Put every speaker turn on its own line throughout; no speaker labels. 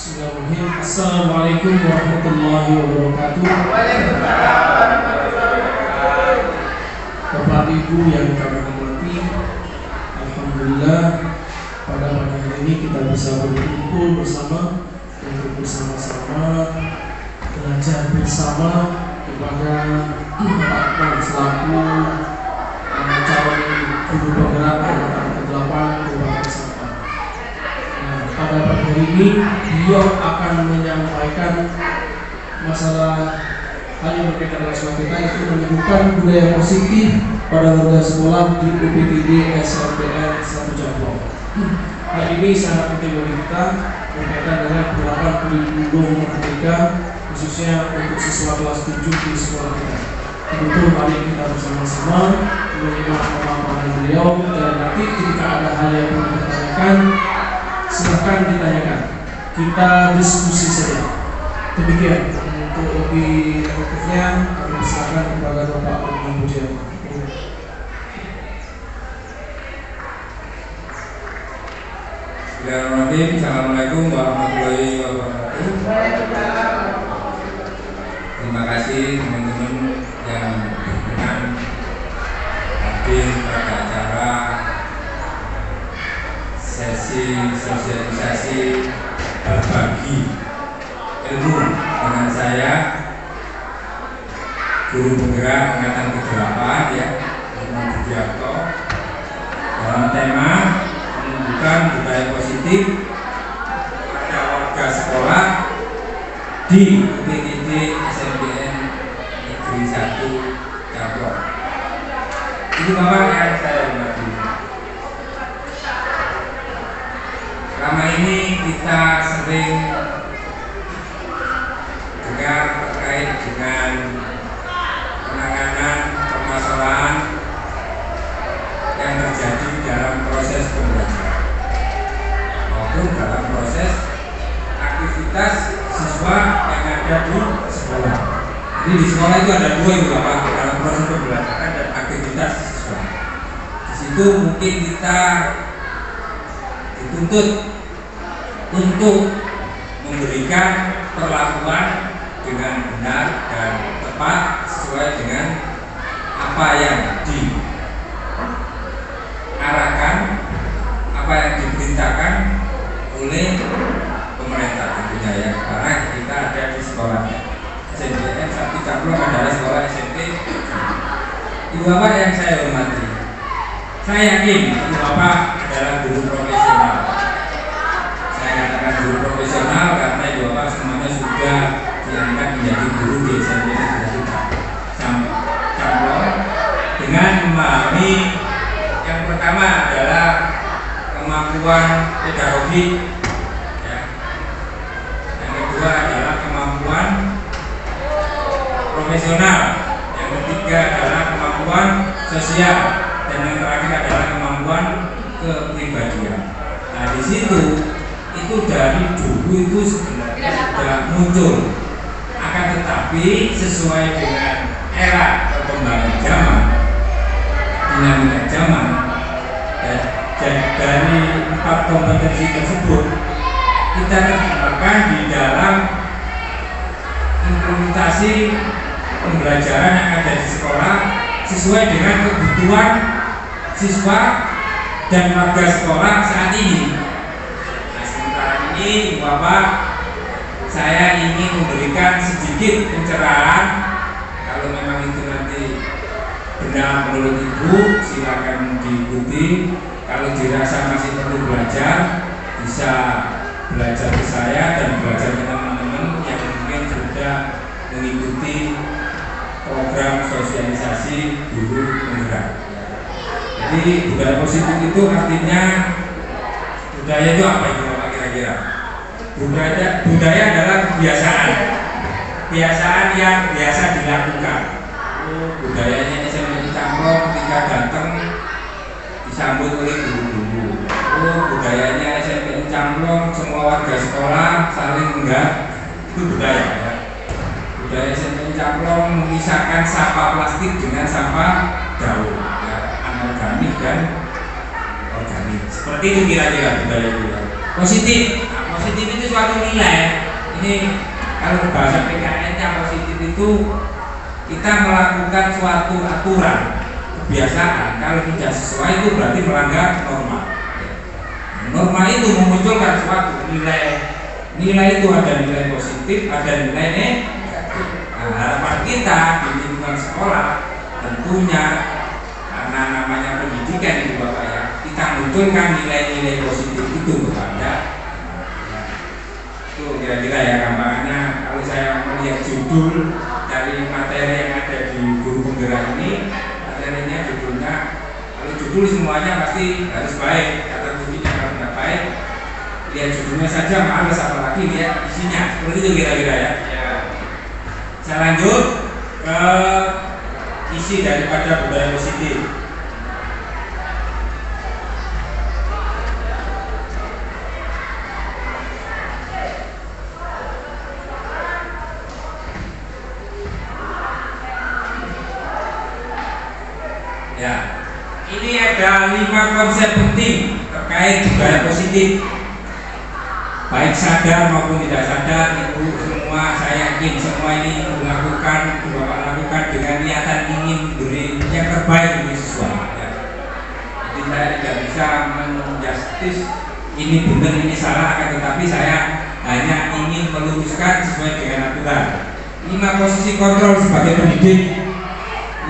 Bismillahirrahmanirrahim. Assalamualaikum warahmatullahi wabarakatuh. Bapak Ibu yang kami hormati, alhamdulillah pada pagi hari ini kita bisa berkumpul bersama untuk bersama-sama belajar bersama kepada Pak selaku calon guru penggerak angkatan ke-8 Kabupaten Sampang. Pada pagi hari ini beliau akan menyampaikan masalah hal yang berkaitan dengan sekolah kita, itu menunjukkan budaya positif pada warga sekolah di UPTD SLPN 1 Jamblong. Hal ini sangat penting bagi kita berkaitan dengan penerapan kurikulum merdeka khususnya untuk siswa kelas 7 di sekolah kita. Tentu mari kita bersama-sama menyimak pemaparan beliau, dan nanti jika ada hal yang perlu ditanyakan silakan ditanyakan, kita diskusi saja. Demikian untuk lebih efektifnya kami silakan kepada Bapak Umum Budian.
Bismillahirrahmanirrahim. Assalamualaikum warahmatullahi wabarakatuh. Terima kasih teman-teman yang berkenan hadir pada acara sesi sosialisasi berbagi ilmu dengan saya, guru penggerak angkatan ke-8 ya, Imam Budiarto, dalam tema menumbuhkan budaya positif pada warga sekolah di UPTD SMPN Negeri 1 Jamblong. Ini Bapak yang saya hormati. Selama ini kita sering dengar terkait dengan penanganan permasalahan yang terjadi dalam proses pembelajaran maupun dalam proses aktivitas siswa yang ada di sekolah. Jadi di sekolah itu ada dua itu Bapak, dalam proses pembelajaran dan aktivitas siswa. Di situ mungkin kita dituntut untuk memberikan perlakuan dengan benar dan tepat sesuai dengan apa yang diarahkan, apa yang diperintahkan oleh pemerintah tentunya ya, karena kita ada di sekolah SMPN 1 Jamblong adalah sekolah SMP. Ibu Bapak yang saya hormati, saya yakin Ibu Bapak adalah guru profesional. Saya katakan guru profesional karena Ibu Bapak semuanya sudah diangkat menjadi guru di SMP Negeri 1 Jamblong dengan memahami yang pertama adalah kemampuan pedagogi ya. Yang kedua adalah kemampuan profesional, yang ketiga adalah kemampuan sosial, dan yang terakhir adalah kemampuan kepribadian. Nah di situ itu dari dulu itu sebenarnya sudah muncul, akan tetapi sesuai dengan era perkembangan zaman, dinamika zaman, dan dari 4 kompetensi tersebut kita terjemahkan di dalam implementasi pembelajaran yang ada di sekolah sesuai dengan kebutuhan siswa dan warga sekolah saat ini. Nah, sementara ini Bapak, saya ingin memberikan sedikit pencerahan. Kalau memang itu nanti benar menurut Ibu, silakan diikuti. Kalau dirasa masih perlu belajar, bisa belajar ke saya dan belajar ke teman-teman yang mungkin sudah mengikuti program sosialisasi guru penggerak. Jadi budaya positif itu artinya, budaya itu apa itu Bapak kira-kira? Budaya adalah kebiasaan yang biasa dilakukan. Budayanya ini seperti Jamblong ketika datang disambut oleh guru-guru. Budayanya SMP Jamblong semua warga sekolah saling enggak, itu budaya ya. Budaya SMP Jamblong memisahkan sampah plastik dengan sampah daun ya, anorganik dan organik. Seperti itu kira-kira budaya kita. Positif. Nah, positif itu suatu nilai. Ini kalau bahasa PKN-nya positif itu kita melakukan suatu aturan, kebiasaan. Kalau tidak sesuai itu berarti melanggar norma. Norma itu memunculkan suatu nilai. Nilai itu ada nilai positif, ada nilai negatif. Nah, harapan kita di lingkungan sekolah tentunya karena namanya pendidikan itu Bapak ya, kita munculkan nilai-nilai positif itu kepada itu kira-kira ya gampangannya. Kalau saya melihat judul dari materi yang ada di guru penggerak ini, materinya judulnya, kalau judul semuanya pasti harus baik, kata kuncinya kalau tidak baik lihat judulnya saja males, apalagi lihat isinya. Seperti itu kira-kira ya. Saya lanjut ke isi daripada budaya positif. Ya, ini ada 5 konsep penting terkait budaya positif. Baik sadar maupun tidak sadar, ibu semua, saya yakin semua ini Bapak lakukan dengan niatan ingin beri yang terbaik bagi siswa. Ya. Jadi saya tidak bisa menjustis ini benar ini salah, akan tetapi saya hanya ingin meluruskan sesuai dengan aturan. 5 posisi kontrol sebagai pendidik,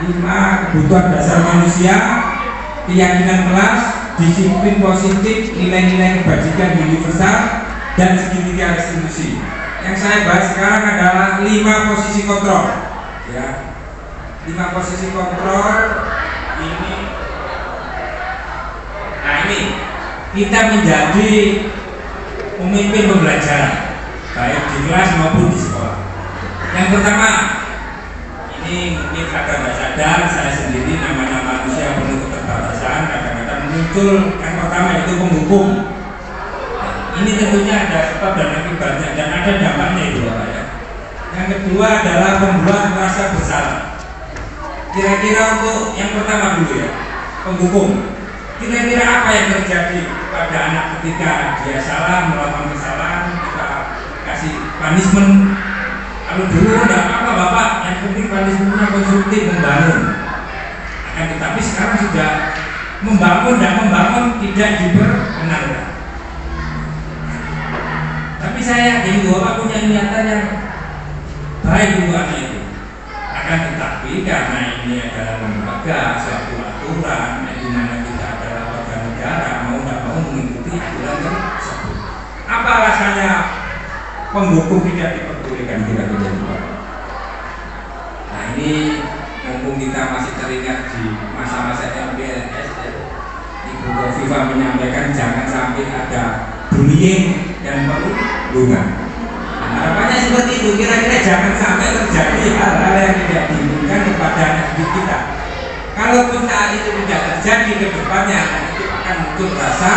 5 kebutuhan dasar manusia, keyakinan kelas, disiplin positif, nilai-nilai kebajikan universal, dan segitiga restitusi. Yang saya bahas sekarang adalah 5 posisi kontrol. Ya, 5 posisi kontrol ini. Nah ini kita menjadi pemimpin pembelajaran baik di kelas maupun di sekolah. Yang pertama, ini mungkin kadang tidak sadar, saya sendiri namanya manusia penuh keterbatasan, kadang-kadang muncul yang pertama itu penghukum. Ini tentunya ada sebab dan akibatnya dan ada dampaknya itu Bapak ya. Yang kedua adalah membuat merasa bersalah. Kira-kira untuk yang pertama dulu ya, penghukum. Kira-kira apa yang terjadi pada anak ketika dia salah melakukan kesalahan, kita kasih punishment. Kalau dulu tidak apa Bapak, yang penting punishmentnya konstruktif, membangun. Akan tetapi sekarang sudah membangun dan membangun tidak diperkenankan. Tapi saya yakin Bapak punya niatan yang baik untuk anak itu. Akan tetapi karena ini adalah lembaga, suatu aturan, di mana kita adalah warga negara, mau tidak mau mengikuti aturan tersebut. Apa alasannya penghukum tidak diperbolehkan kira-kira Bapak? Nah ini mumpung kita masih teringat di masa-masa MPLS, Ibu Kofifa menyampaikan jangan sampai ada bullying dan perundungan. Nah, harapannya seperti itu, kira-kira jangan sampai terjadi hal-hal yang tidak diinginkan kepada anak didik kita. Kalaupun saat itu tidak terjadi ke depannya, anak itu akan muncul rasa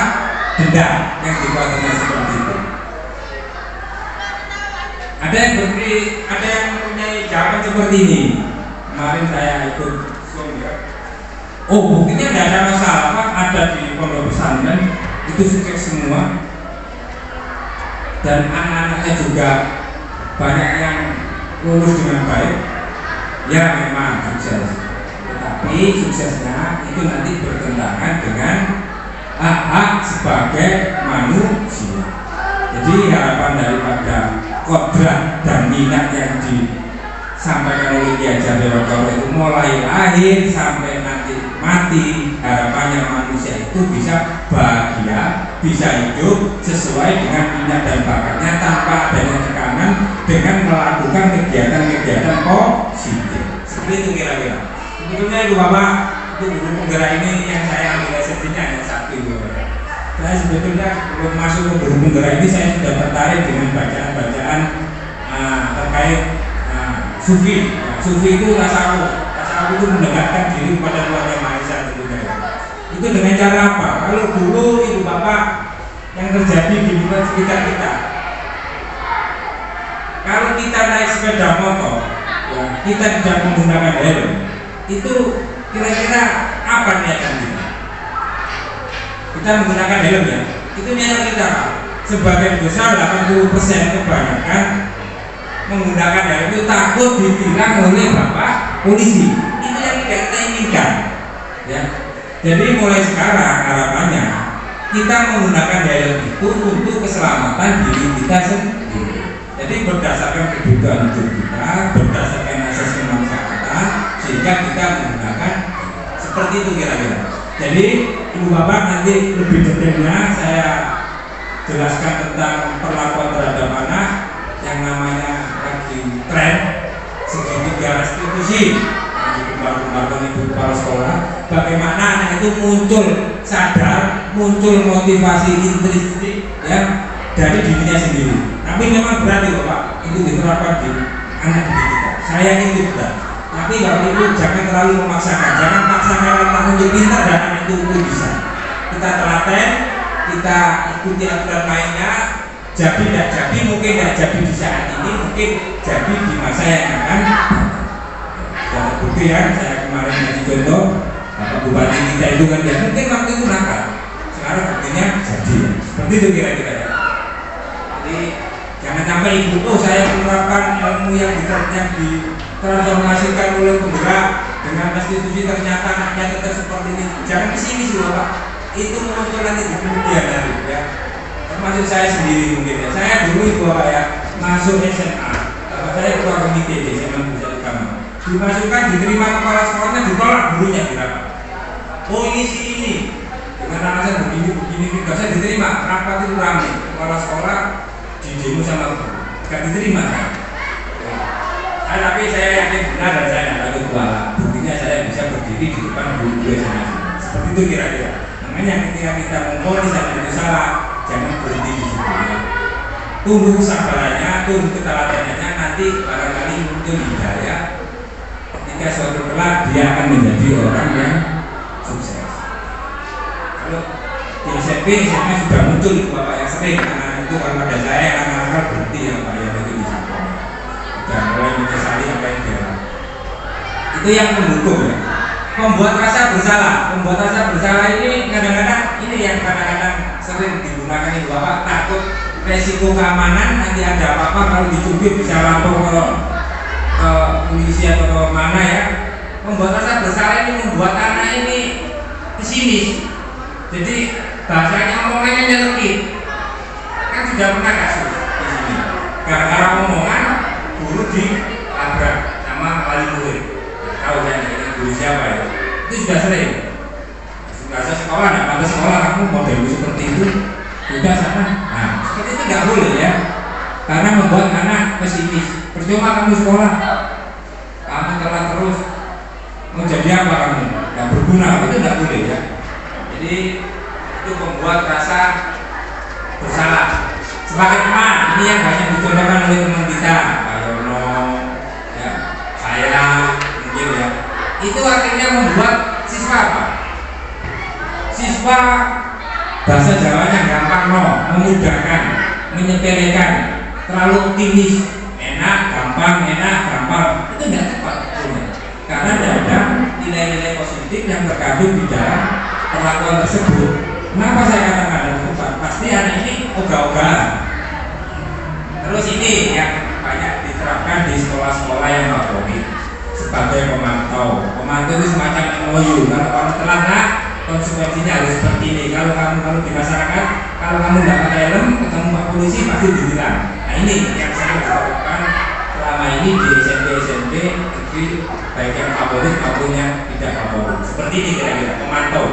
dendam yang dikhawatirkan seperti itu. Ada yang mempunyai jawaban seperti ini. Kemarin saya ikut Zoom ya. Oh, buktinya tidak ada masalah, Pak. Ada di pondok pesantren itu sukses semua. Dan anak-anaknya juga banyak yang lulus dengan baik. Ya memang sukses, tetapi suksesnya itu nanti bertentangan dengan hak-hak sebagai manusia. Jadi harapan daripada kodrat dan minat yang disampaikan oleh Kiai Jabir itu mulai lahir sampai nanti mati, harapannya manusia itu bisa bahagia, bisa hidup sesuai dengan minat dan bakatnya tanpa adanya tekanan, dengan melakukan kegiatan-kegiatan positif. Seperti itu kira-kira. Sebetulnya itu Bapak, itu guru penggerak ini yang saya ambil esensinya hanya satu itu. Saya sebetulnya belum masuk ke guru penggerak ini, saya sudah tertarik dengan bacaan-bacaan terkait sufi. Sufi itu tasawuf. Tasawuf itu mendekatkan diri kepada Tuhan Yang Maha Esa tentunya. Itu dengan cara apa? Kalau dulu Ibu Bapak yang terjadi di lingkungan sekitar kita, kalau kita naik sepeda motor, ya, kita tidak menggunakan helm, itu kira-kira apa niatan kita? Kita menggunakan helm ya, itu niatan kita Pak. sebagian besar 80% kebanyakan menggunakan hal itu takut ditilang oleh bapak polisi. Itu yang tidak kita inginkan, ya. Jadi mulai sekarang harapannya kita menggunakan helm itu untuk keselamatan diri kita sendiri. Jadi berdasarkan kebutuhan hidup kita, berdasarkan asas kemaslahatan, sehingga kita menggunakan seperti itu kira-kira. Jadi ibu bapak nanti lebih detailnya saya jelaskan tentang perlakuan terhadap anak yang namanya lagi tren segitiga restitusi di kemarin ibu kepala sekolah. Bagaimana anak itu muncul sadar, muncul motivasi intrinsik ya dari dirinya sendiri. Tapi memang berarti bapak itu diterapkan di anak didik kita. Saya itu benar. Tapi bapak itu jangan terlalu memaksakan, jangan paksakan anak untuk pintar dan anak itu bisa. Kita telaten, kita ikuti aturan mainnya. Jadi tidak jadi, mungkin tidak jadi di saat ini, mungkin jadi di masa yang akan datang. Dan terbukti ya, saya kemarin ngasih contoh, Bapak Bupati kita itu kan ya mungkin waktu itu nakal, sekarang buktinya jadi. Seperti itu kira-kira ya. Jadi jangan sampai ibu saya menerapkan ilmu yang ditransformasikan oleh penggerak dengan restitusi ternyata anaknya tetap seperti ini. Jangan kesini sih Bapak. Itu muncul nanti di kemudian hari ya. Termasuk saya sendiri mungkin ya. Saya dulu itu Bapak ya masuk SMA. Bapak saya ketua komite di SMA Pusat Utama. Dimasukkan, diterima kepala sekolahnya, ditolak gurunya kira. Oh ini sih ini. Dengan alasan begini tidak saya diterima. Rapat itu ramai. Kepala sekolah di demo sama guru. Tidak diterima kan? Ya. Tapi saya yakin benar dan saya tidak takut kuala. Buktinya saya bisa berdiri di depan guru SMA. Seperti itu kira-kira. Makanya ketika kita memponis anak itu salah, jangan berhenti di situ ya. Tunggu kesabarannya, tunggu ketelatenannya, nanti barangkali muncul hidayah. Ketika suatu kelak dia akan menjadi orang yang sukses. Kalau di SMP, SMA sudah muncul itu Bapak yang sering, karena itu kalau pada saya anak-anak berhenti ya Pak ya itu di situ. Sudah mulai menyesali apa yang dia. Itu yang mendukung ya. Membuat rasa bersalah ini kadang-kadang ini yang kadang-kadang sering digunakan ibu bapak, takut resiko keamanan nanti ada apa-apa kalau dicubit bisa lapor ke polisi atau ke mana ya. Membuat rasa bersalah ini membuat anak ini pesimis. Jadi bahasanya omongannya nyelekit. Kan sudah pernah kasus di sini. Gara-gara omongan guru ditabrak sama wali murid. Tahu kan ini guru siapa ya? Itu sudah sering. Bahasa sekolah, nah pada sekolah kamu model seperti itu sudah sana. Nah seperti itu nggak boleh ya, karena membuat anak pesimis. Percuma kamu sekolah, kamu telat terus, mau jadi apa kamu? Nggak berguna, itu nggak boleh ya. Jadi itu membuat rasa bersalah. Sebagai teman, ini yang banyak dicontohkan oleh teman kita, Pak Yono, ya, saya mungkin ya. Itu akhirnya membuat siswa apa? Siswa bahasa Jawanya gampang memudahkan, menyepelekan, terlalu optimis, enak, gampang, itu tidak tepat karena tidak ada nilai-nilai positif yang terkandung di dalam perlakuan tersebut. Kenapa saya katakan ada tepat? Pasti anak ini ogah-ogahan. Terus ini yang banyak diterapkan di sekolah-sekolah yang favorit sebagai pemantau. Pemantau itu semacam MOU. Kalau telah konsekuensinya harus seperti ini. Kalau di masyarakat, kalau kamu nggak pakai helm, ketemu Pak Polisi pasti ditilang. Nah ini yang saya lakukan selama ini di SMP negeri, baik yang favorit maupun yang tidak favorit. Seperti ini kira-kira pemantau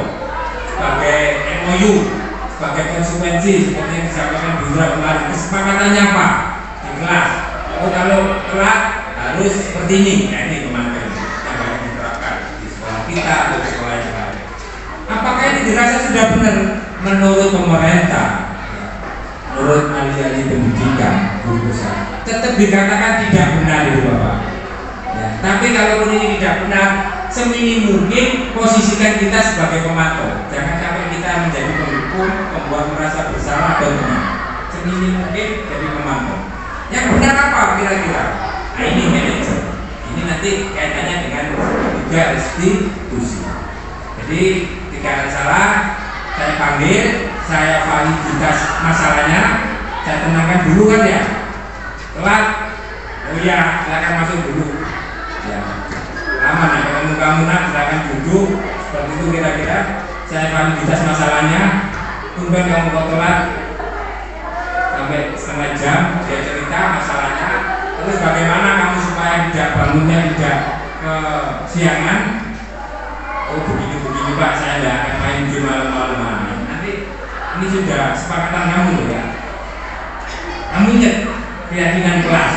sebagai MOU, sebagai konsekuensi seperti yang disampaikan Bunda kemarin. Kesepakatannya apa di kelas? Oh kalau telat harus seperti ini. Nah ini pemantau yang banyak diterapkan di sekolah kita atau di sekolah yang lain. Apakah ini dirasa sudah benar menurut pemerintah, menurut ahli-ahli pendidikan, guru besar? Tetap dikatakan tidak benar itu Bapak. Ya, tapi kalau ini tidak benar, seminim mungkin posisikan kita sebagai pemantau. Jangan sampai kita menjadi pendukung, membuat merasa bersalah atau benar. Seminim mungkin jadi pemantau. Yang benar apa kira-kira? Nah ini manajer. Ini nanti kaitannya dengan tiga restitusi. Jadi jika ada salah, saya panggil, saya validitas masalahnya, saya tenangkan dulu kan ya. Telat, oh ya silakan masuk dulu. Ya, aman ya, ketemu kamu nak, silakan duduk. Seperti itu kira-kira. Saya validitas masalahnya. Tumben kamu kok telat sampai setengah jam, dia cerita masalahnya. Terus bagaimana kamu supaya tidak bangunnya tidak kesiangan? Oh begini Pak, saya tidak akan main di malam-malam. Nanti ini sudah sepakatan kamu loh ya. Kamu ingat keyakinan kelas,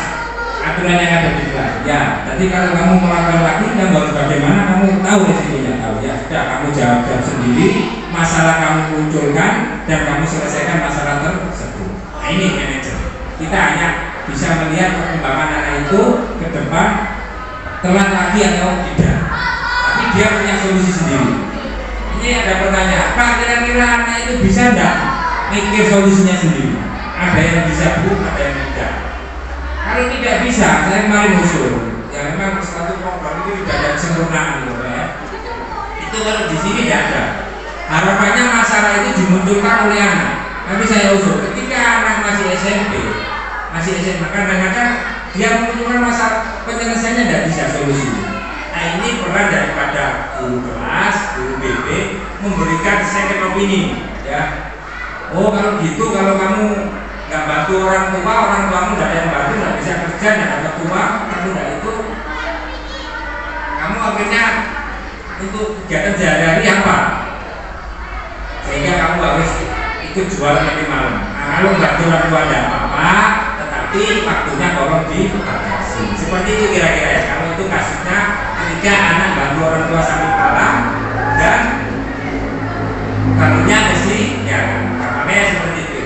aturan yang ada di kelas. Ya, jadi kalau kamu melakukan lagi, kamu harus bagaimana? Kamu tahu resikonya, tahu ya. Sudah kamu jawab sendiri, masalah kamu munculkan dan kamu selesaikan masalah tersebut. Nah ini manajer. Kita hanya bisa melihat perkembangan anak itu ke depan telat lagi atau tidak. Tapi dia punya solusi sendiri. Ini ada pertanyaan, Pak, kira-kira anak itu bisa enggak mikir solusinya sendiri? Ada yang bisa Bu, ada yang tidak. Kalau tidak bisa, saya kemarin usul. Ya memang suatu program itu tidak ada kesempurnaan gitu ya. Itu kalau di sini tidak ada. Harapannya masalah itu dimunculkan oleh anak. Tapi saya usul, ketika anak masih SMP, masih SMA, kadang-kadang dia memunculkan masalah penyelesaiannya tidak bisa solusi. Nah ini peran daripada guru kelas, guru BB memberikan second opinion ya. Oh kalau gitu, kalau kamu nggak bantu orang tuamu nggak ada yang bantu, nggak bisa kerja, nggak ada tua, kamu nggak itu, kamu akhirnya untuk kegiatan sehari-hari apa? Sehingga kamu harus ikut jualan nanti malam. Nah, kalau bantu orang tua ada apa-apa, tetapi waktunya tolong dibatasi. Seperti itu kira-kira ya. Kalau itu kasusnya ketika anak bantu orang tua sampai malam dan kamunya mesti ya namanya seperti itu.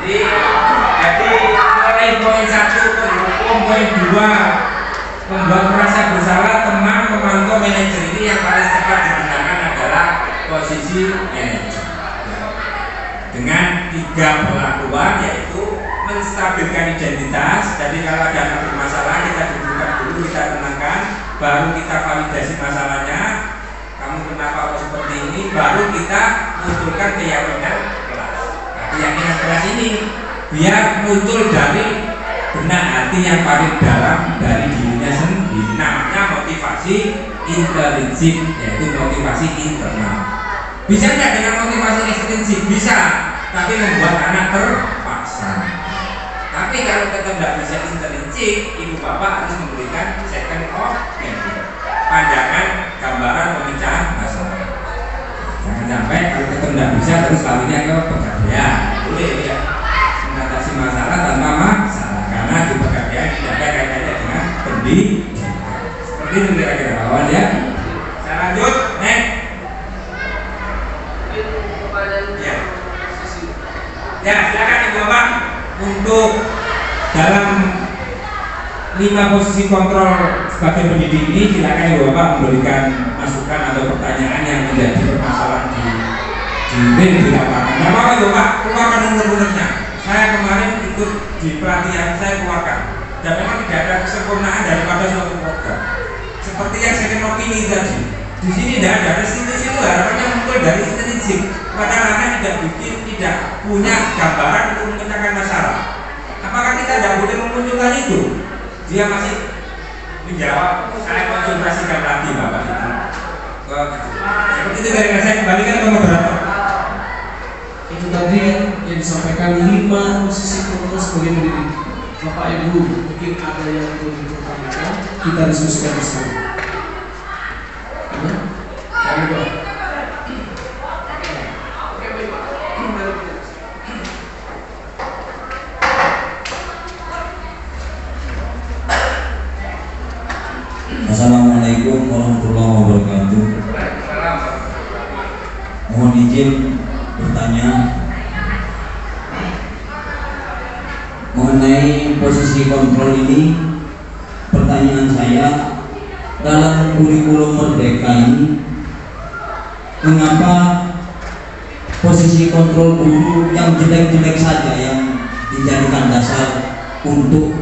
Jadi mulai poin 1 pendukung, poin 2 membuat merasa bersalah teman memantau manajer. Ini yang paling tepat digunakan adalah posisi manajer dengan 3 perlakuan, yaitu menstabilkan identitas. Jadi kalau ada anak bermasalah kita dudukkan dulu, kita tenangkan, baru kita validasi masalahnya, kamu kenapa kok seperti ini, baru kita munculkan keyakinan kelas. Keyakinan kelas ini biar muncul dari benak hati yang paling dalam dari dirinya sendiri. Namanya motivasi intrinsik, yaitu motivasi internal. Bisa nggak dengan motivasi ekstrinsik? Bisa, tapi membuat anak terpaksa. Tapi kalau kita tidak bisa intrinsik, ibu bapak harus memberikan second opinion, pandangan gambaran pemecahan masalah. Jangan sampai kalau kita tidak bisa terus larinya ke pegadaian. Boleh ya, mengatasi masalah tanpa masalah, karena di pegadaian tidak ada kaitannya dengan pendidikan. Seperti itu kira-kira kawan ya. Saya lanjut, next. Ya, silakan Ibu Bapak untuk dalam 5 posisi kontrol sebagai pendidik ini, silakan Ibu Bapak memberikan masukan atau pertanyaan yang menjadi permasalahan di lapangan. Tidak apa-apa Ibu Bapak, keluarkan unek-uneknya. Saya kemarin ikut di pelatihan, saya keluarkan. Dan memang tidak ada kesempurnaan daripada suatu program. Seperti yang second opinion tadi. Di sini tidak ada restitusi, itu harapannya muncul dari intrinsik. Padahal anak tidak punya gambaran untuk memecahkan masalah. Apakah kita tidak boleh memunculkan itu? Dia masih menjawab, saya konsultasikan lagi Bapak itu. Seperti itu dari saya kembalikan ke moderator.
Itu tadi yang disampaikan 5 posisi kontrol sebagai pendidik. Bapak Ibu mungkin ada yang perlu dipertanyakan, kita diskusikan bersama.
Assalamualaikum warahmatullahi wabarakatuh. Mohon izin bertanya mengenai posisi kontrol ini. Pertanyaan saya, dalam kurikulum Merdeka ini, mengapa posisi kontrol guru yang jelek-jelek saja yang dijadikan dasar untuk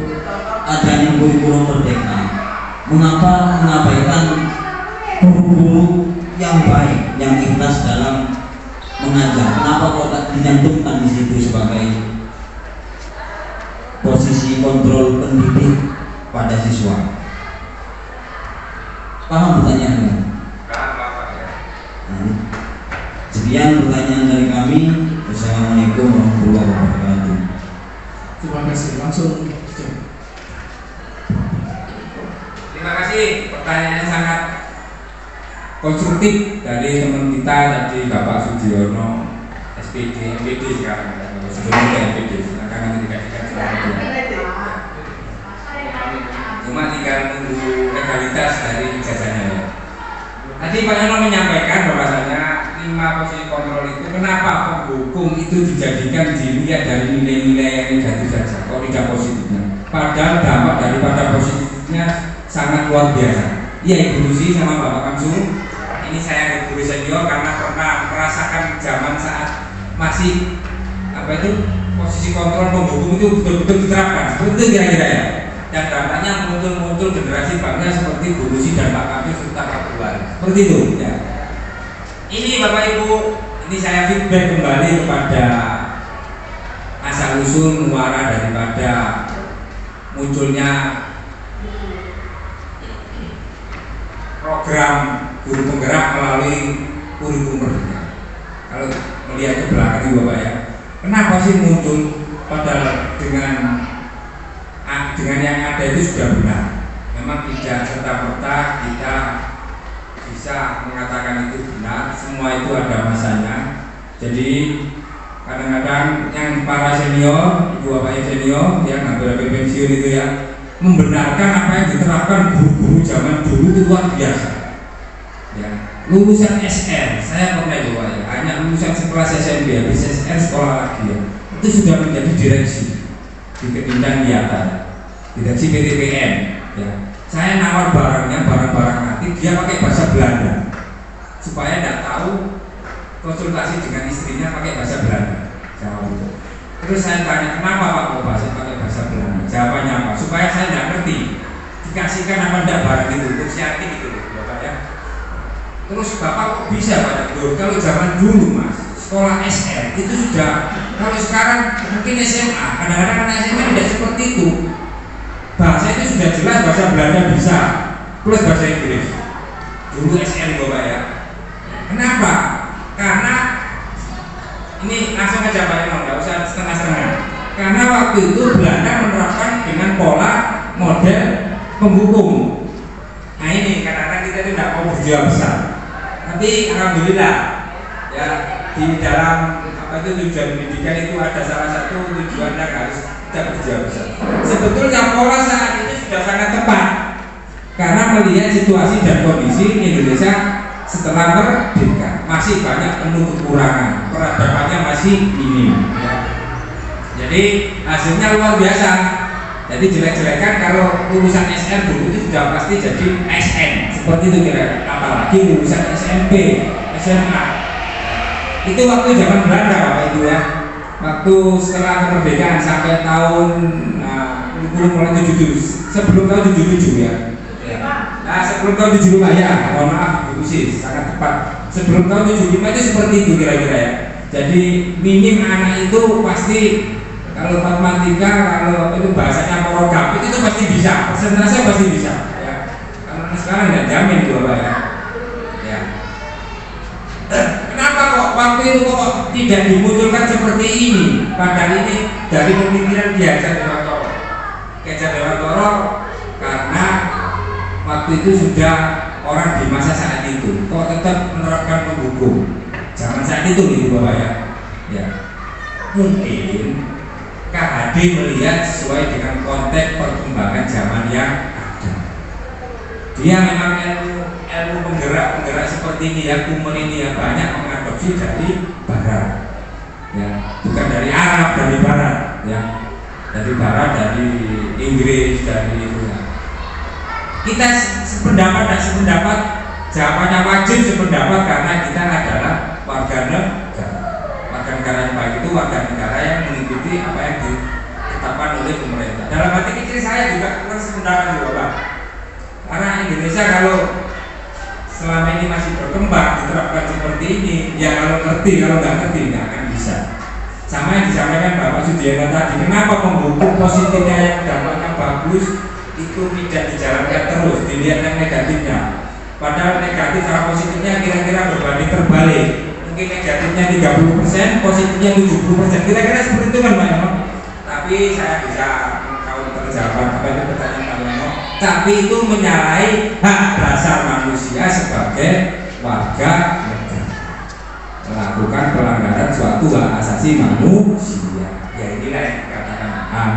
adanya kurikulum Merdeka? Mengapa mengabaikan guru-guru yang baik, yang ikhlas dalam mengajar, kenapa kok tak dicantumkan di situ sebagai posisi kontrol pendidik pada siswa? Paham pertanyaannya? Nah, sekian pertanyaan dari kami. Wassalamualaikum warahmatullahi wabarakatuh.
Terima kasih. Langsung.
Terima kasih, pertanyaannya sangat konstruktif dari teman kita tadi, Bapak Sudiono, SPD, MPD sekarang, sebelumnya MPD, silakan nanti dikasihkan cuma tinggal menunggu legalitas dari ijazahnya ya. Tadi Pak Yono menyampaikan bahwasanya 5 posisi kontrol itu kenapa penghukum itu dijadikan dilihat dari nilai-nilai yang negatif saja, kok tidak positifnya, padahal dampak daripada positifnya sangat luar biasa. Iya Ibu Lucy sama Bapak Kamsu, ini saya guru senior karena pernah merasakan zaman saat masih posisi kontrol penghukum itu betul-betul diterapkan seperti itu kira-kira ya. Dan dampaknya muncul generasi bangsa seperti Bu Lucy dan Pak Kamsu serta Pak Buan, seperti itu ya. Ini Bapak Ibu, ini saya feedback kembali kepada asal usul muara daripada munculnya program guru penggerak melalui kurikulum merdeka. Kalau melihat ke belakang itu Bapak ya, kenapa sih muncul padahal dengan yang ada itu sudah benar. Memang tidak serta-merta kita bisa mengatakan itu benar, semua itu ada masanya. Jadi kadang-kadang yang para senior, ibu bapak senior yang hampir pensiun itu ya, membenarkan apa yang diterapkan guru-guru zaman dulu itu luar biasa. Ya, lulusan SR, saya pernah coba ya, hanya lulusan sekelas SMP, habis SR sekolah lagi ya, itu sudah menjadi direksi di Kedindan Niata, direksi PTPN. Ya, saya nawar barang-barang nanti dia pakai bahasa Belanda supaya tidak tahu, konsultasi dengan istrinya pakai bahasa Belanda. Jawab. Terus saya tanya kenapa Pak kok pakai bahasa Belanda? Jawabannya apa? Supaya saya tidak ngerti dikasihkan apa tidak barang itu, untuk siarti gitu Bapak ya. Terus Bapak kok bisa Pak? Kalau zaman dulu Mas, sekolah SR itu sudah, kalau sekarang mungkin SMA, kadang-kadang anak SMA tidak seperti itu. Bahasa itu sudah jelas, bahasa Belanda bisa plus bahasa Inggris. Dulu SR Bapak ya. Kenapa? Karena ini langsung aja Pak Yono, nggak usah setengah-setengah. Karena waktu itu Belanda menerapkan dengan pola model penghukum. Nah ini kadang-kadang kita itu tidak mau berjiwa besar. Tapi alhamdulillah ya, di dalam tujuan pendidikan itu ada salah satu tujuan yang harus kita berjiwa besar. Sebetulnya pola saat ini sudah sangat tepat karena melihat situasi dan kondisi Indonesia setelah merdeka masih banyak penuh kekurangan, peradabannya masih minim ya. Jadi hasilnya luar biasa. Jadi jelek-jelekan kalau lulusan SR dulu itu sudah pasti jadi SN seperti itu kira, apalagi lulusan SMP, SMA. Itu waktu zaman Belanda Bapak Ibu ya. Waktu setelah kemerdekaan sampai tahun mulai 77, sebelum tahun 77 ya. Nah sebelum tahun 75 ya, mohon maaf Ibu sih sangat tepat. Sebelum tahun 75 itu seperti itu kira-kira ya. Jadi minim anak itu pasti kalau matematika, kalau itu bahasanya program itu pasti bisa, persentase pasti bisa. Ya. Karena sekarang nggak jamin tuh Bapak ya. Ya. Kenapa kok waktu itu kok tidak dimunculkan seperti ini? Padahal ini dari pemikiran Ki Hajar Dewantoro. Ki Hajar Dewantoro karena waktu itu sudah orang di masa saat itu kok tetap menerapkan penghukum. Zaman saat itu gitu Bapak ya. Ya. Mungkin KHD melihat sesuai dengan konteks perkembangan zaman yang ada. Dia memang ilmu penggerak seperti ini ya, kumur ini ya, banyak mengadopsi dari Barat, ya, bukan dari Arab, dari Barat, ya, dari Barat, dari Inggris, dari itu. Ya. Kita sependapat dan sependapat, jawabannya wajib sependapat karena kita adalah warga negara. Warga negara yang baik itu warga negara yang mengikuti apa yang ditetapkan oleh pemerintah. Dalam hati kecil saya juga sependapat juga Pak. Karena Indonesia kalau selama ini masih berkembang diterapkan seperti ini, ya kalau ngerti, kalau nggak ngerti nggak akan bisa. Sama yang disampaikan Bapak Sudiana tadi, kenapa pembuku positifnya yang dampaknya bagus itu tidak dijalankan terus, dilihat yang negatifnya. Padahal negatif sama positifnya kira-kira berbanding terbalik. Mungkin negatifnya 30%, positifnya 70%. Kira-kira seperti itu kan Pak Yono? Tapi saya bisa terjawab apa itu pertanyaan Pak Yono. Tapi itu menyalahi hak dasar manusia sebagai warga negara, melakukan pelanggaran suatu hak asasi manusia. Ya inilah yang dikatakan HAM.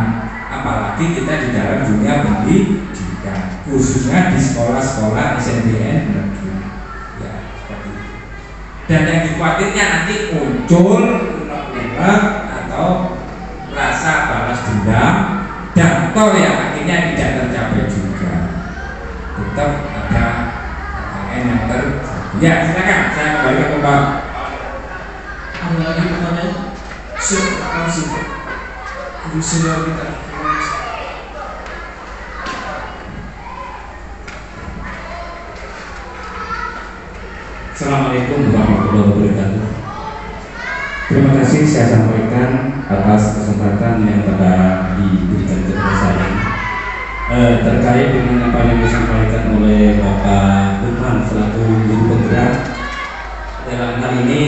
Apalagi kita di dalam dunia pendidikan, khususnya di sekolah-sekolah SNBN negeri. Ya seperti itu. Dan yang dikhawatirnya nanti muncul unek-unek atau rasa balas dendam dan toh yang akhirnya tidak tercapai juga. Tetap ada KKN yang terjadi. Ya silakan, saya kembali ke Pak.
Ada lagi pertanyaan? Siap, langsung. Ibu senior kita.
Assalamualaikum warahmatullahi wabarakatuh. Terima kasih saya sampaikan atas kesempatan yang telah diberikan kepada saya terkait dengan apa yang disampaikan oleh Bapak Lukman selaku guru penggerak dalam hal ini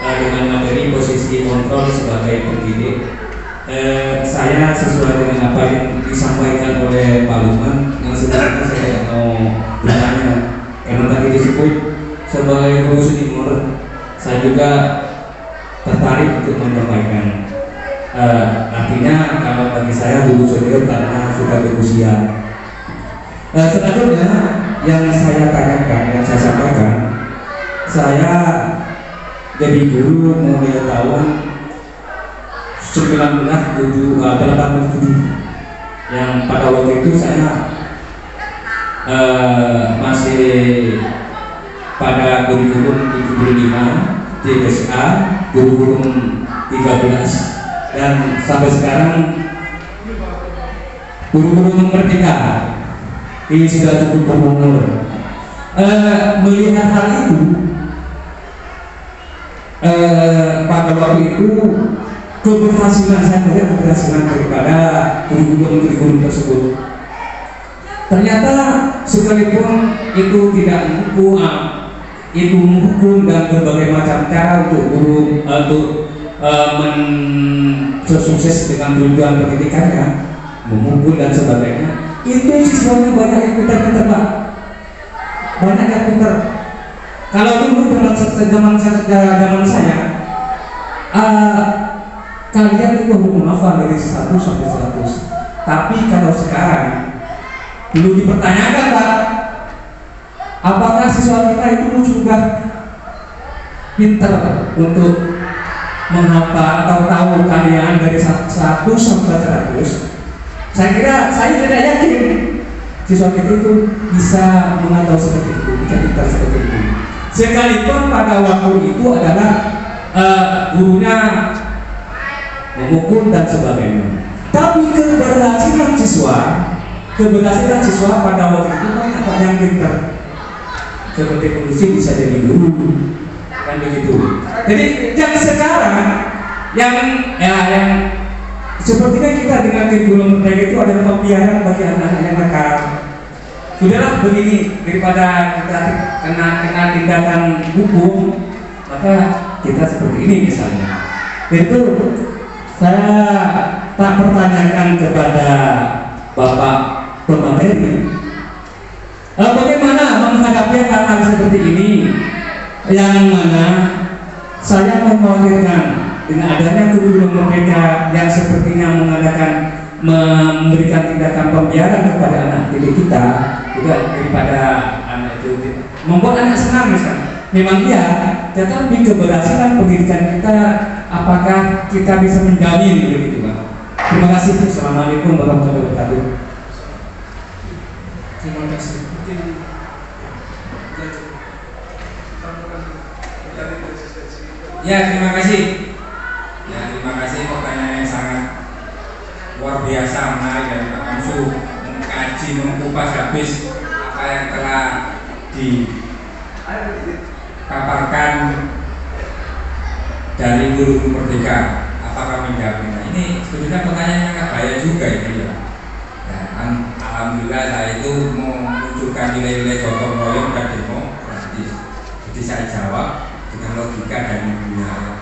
dengan materi posisi kontrol sebagai pendidik. Saya sesuai dengan apa yang disampaikan oleh Pak Lukman yang sebenarnya saya mau bertanya karena tadi disebut sebagai guru senior, saya juga tertarik untuk menyampaikan. Artinya kalau bagi saya guru senior karena sudah berusia. Selanjutnya yang saya tanyakan, yang saya sampaikan, saya jadi guru mulai tahun 1987 yang pada waktu itu saya masih pada kurikulum 75 DSA kurikulum 13 dan sampai sekarang kurikulum merdeka ini sudah cukup berumur. Melihat hal itu pada waktu itu keberhasilan saya melihat keberhasilan daripada kurikulum tersebut. Ternyata sekalipun itu tidak menghukum dan berbagai macam cara untuk guru sukses dengan tujuan pendidikannya, memukul dan sebagainya, itu siswanya banyak yang pintar-pintar Pak, banyak yang pintar. Kalau dulu dalam zaman saya, kalian itu menghafal dari 1 sampai 100. Tapi kalau sekarang belum dipertanyakan Pak, apakah siswa kita itu sudah pintar untuk menghafal atau tahu kalian dari 1 sampai 100? Saya tidak yakin siswa kita itu bisa mengatau seperti itu, bisa pintar seperti itu. Sekalipun pada waktu itu adalah gurunya memukul dan sebagainya. Tapi keberhasilan siswa pada waktu itu banyak yang pintar. Seperti polisi bisa jadi guru, kan begitu. Jadi yang sekarang yang sepertinya kita dengan kurikulum merdeka itu adalah pembiaran bagi anak-anak yang nakal. Sudahlah begini, daripada kita kena tindakan hukum, maka kita seperti ini misalnya. Itu saya tak pertanyakan kepada Bapak pemateri, bagaimana menghadapi hal-hal seperti ini, yang mana saya mengkhawatirkan dengan adanya kurikulum merdeka yang sepertinya memberikan tindakan pembiaran kepada anak didik kita, juga daripada anak itu membuat anak senang misalnya. Memang iya, tetapi keberhasilan pendidikan kita, apakah kita bisa menjamin begitu Pak? Terima kasih. Assalamualaikum warahmatullahi wabarakatuh.
Terima kasih.
Ya terima kasih. Ya terima kasih pertanyaan yang sangat luar biasa, menarik dan Pak Kamsu mengkaji, mengupas habis apa yang telah dipaparkan dari guru merdeka, apakah menjamin? Ini sebetulnya pertanyaan yang bahaya juga ini ya. Alhamdulillah saya itu memunculkan nilai-nilai gotong royong dan demokratis. Jadi saya jawab dengan logika dan ilmiah.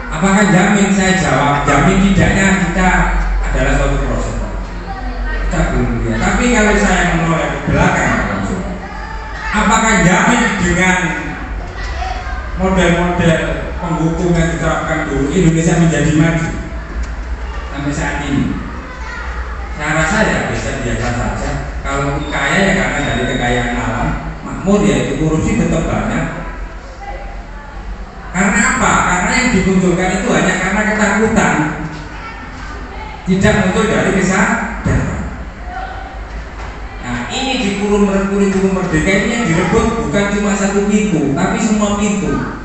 Apakah jamin? Saya jawab jamin tidaknya kita adalah suatu proses. Kita belum lihat. Tapi kalau saya menoleh ke belakang langsung, apakah jamin dengan model-model penghukum yang diterapkan dulu Indonesia menjadi maju sampai saat ini? Saya rasa ya biasa saja. Kalau kaya ya karena dari kekayaan alam, makmur ya itu korupsi tetap banyak. Karena apa? Karena yang dimunculkan itu hanya karena ketakutan, tidak muncul dari kesadaran. Nah ini di kurikulum merdeka ini yang direbut bukan cuma satu pintu, tapi semua pintu.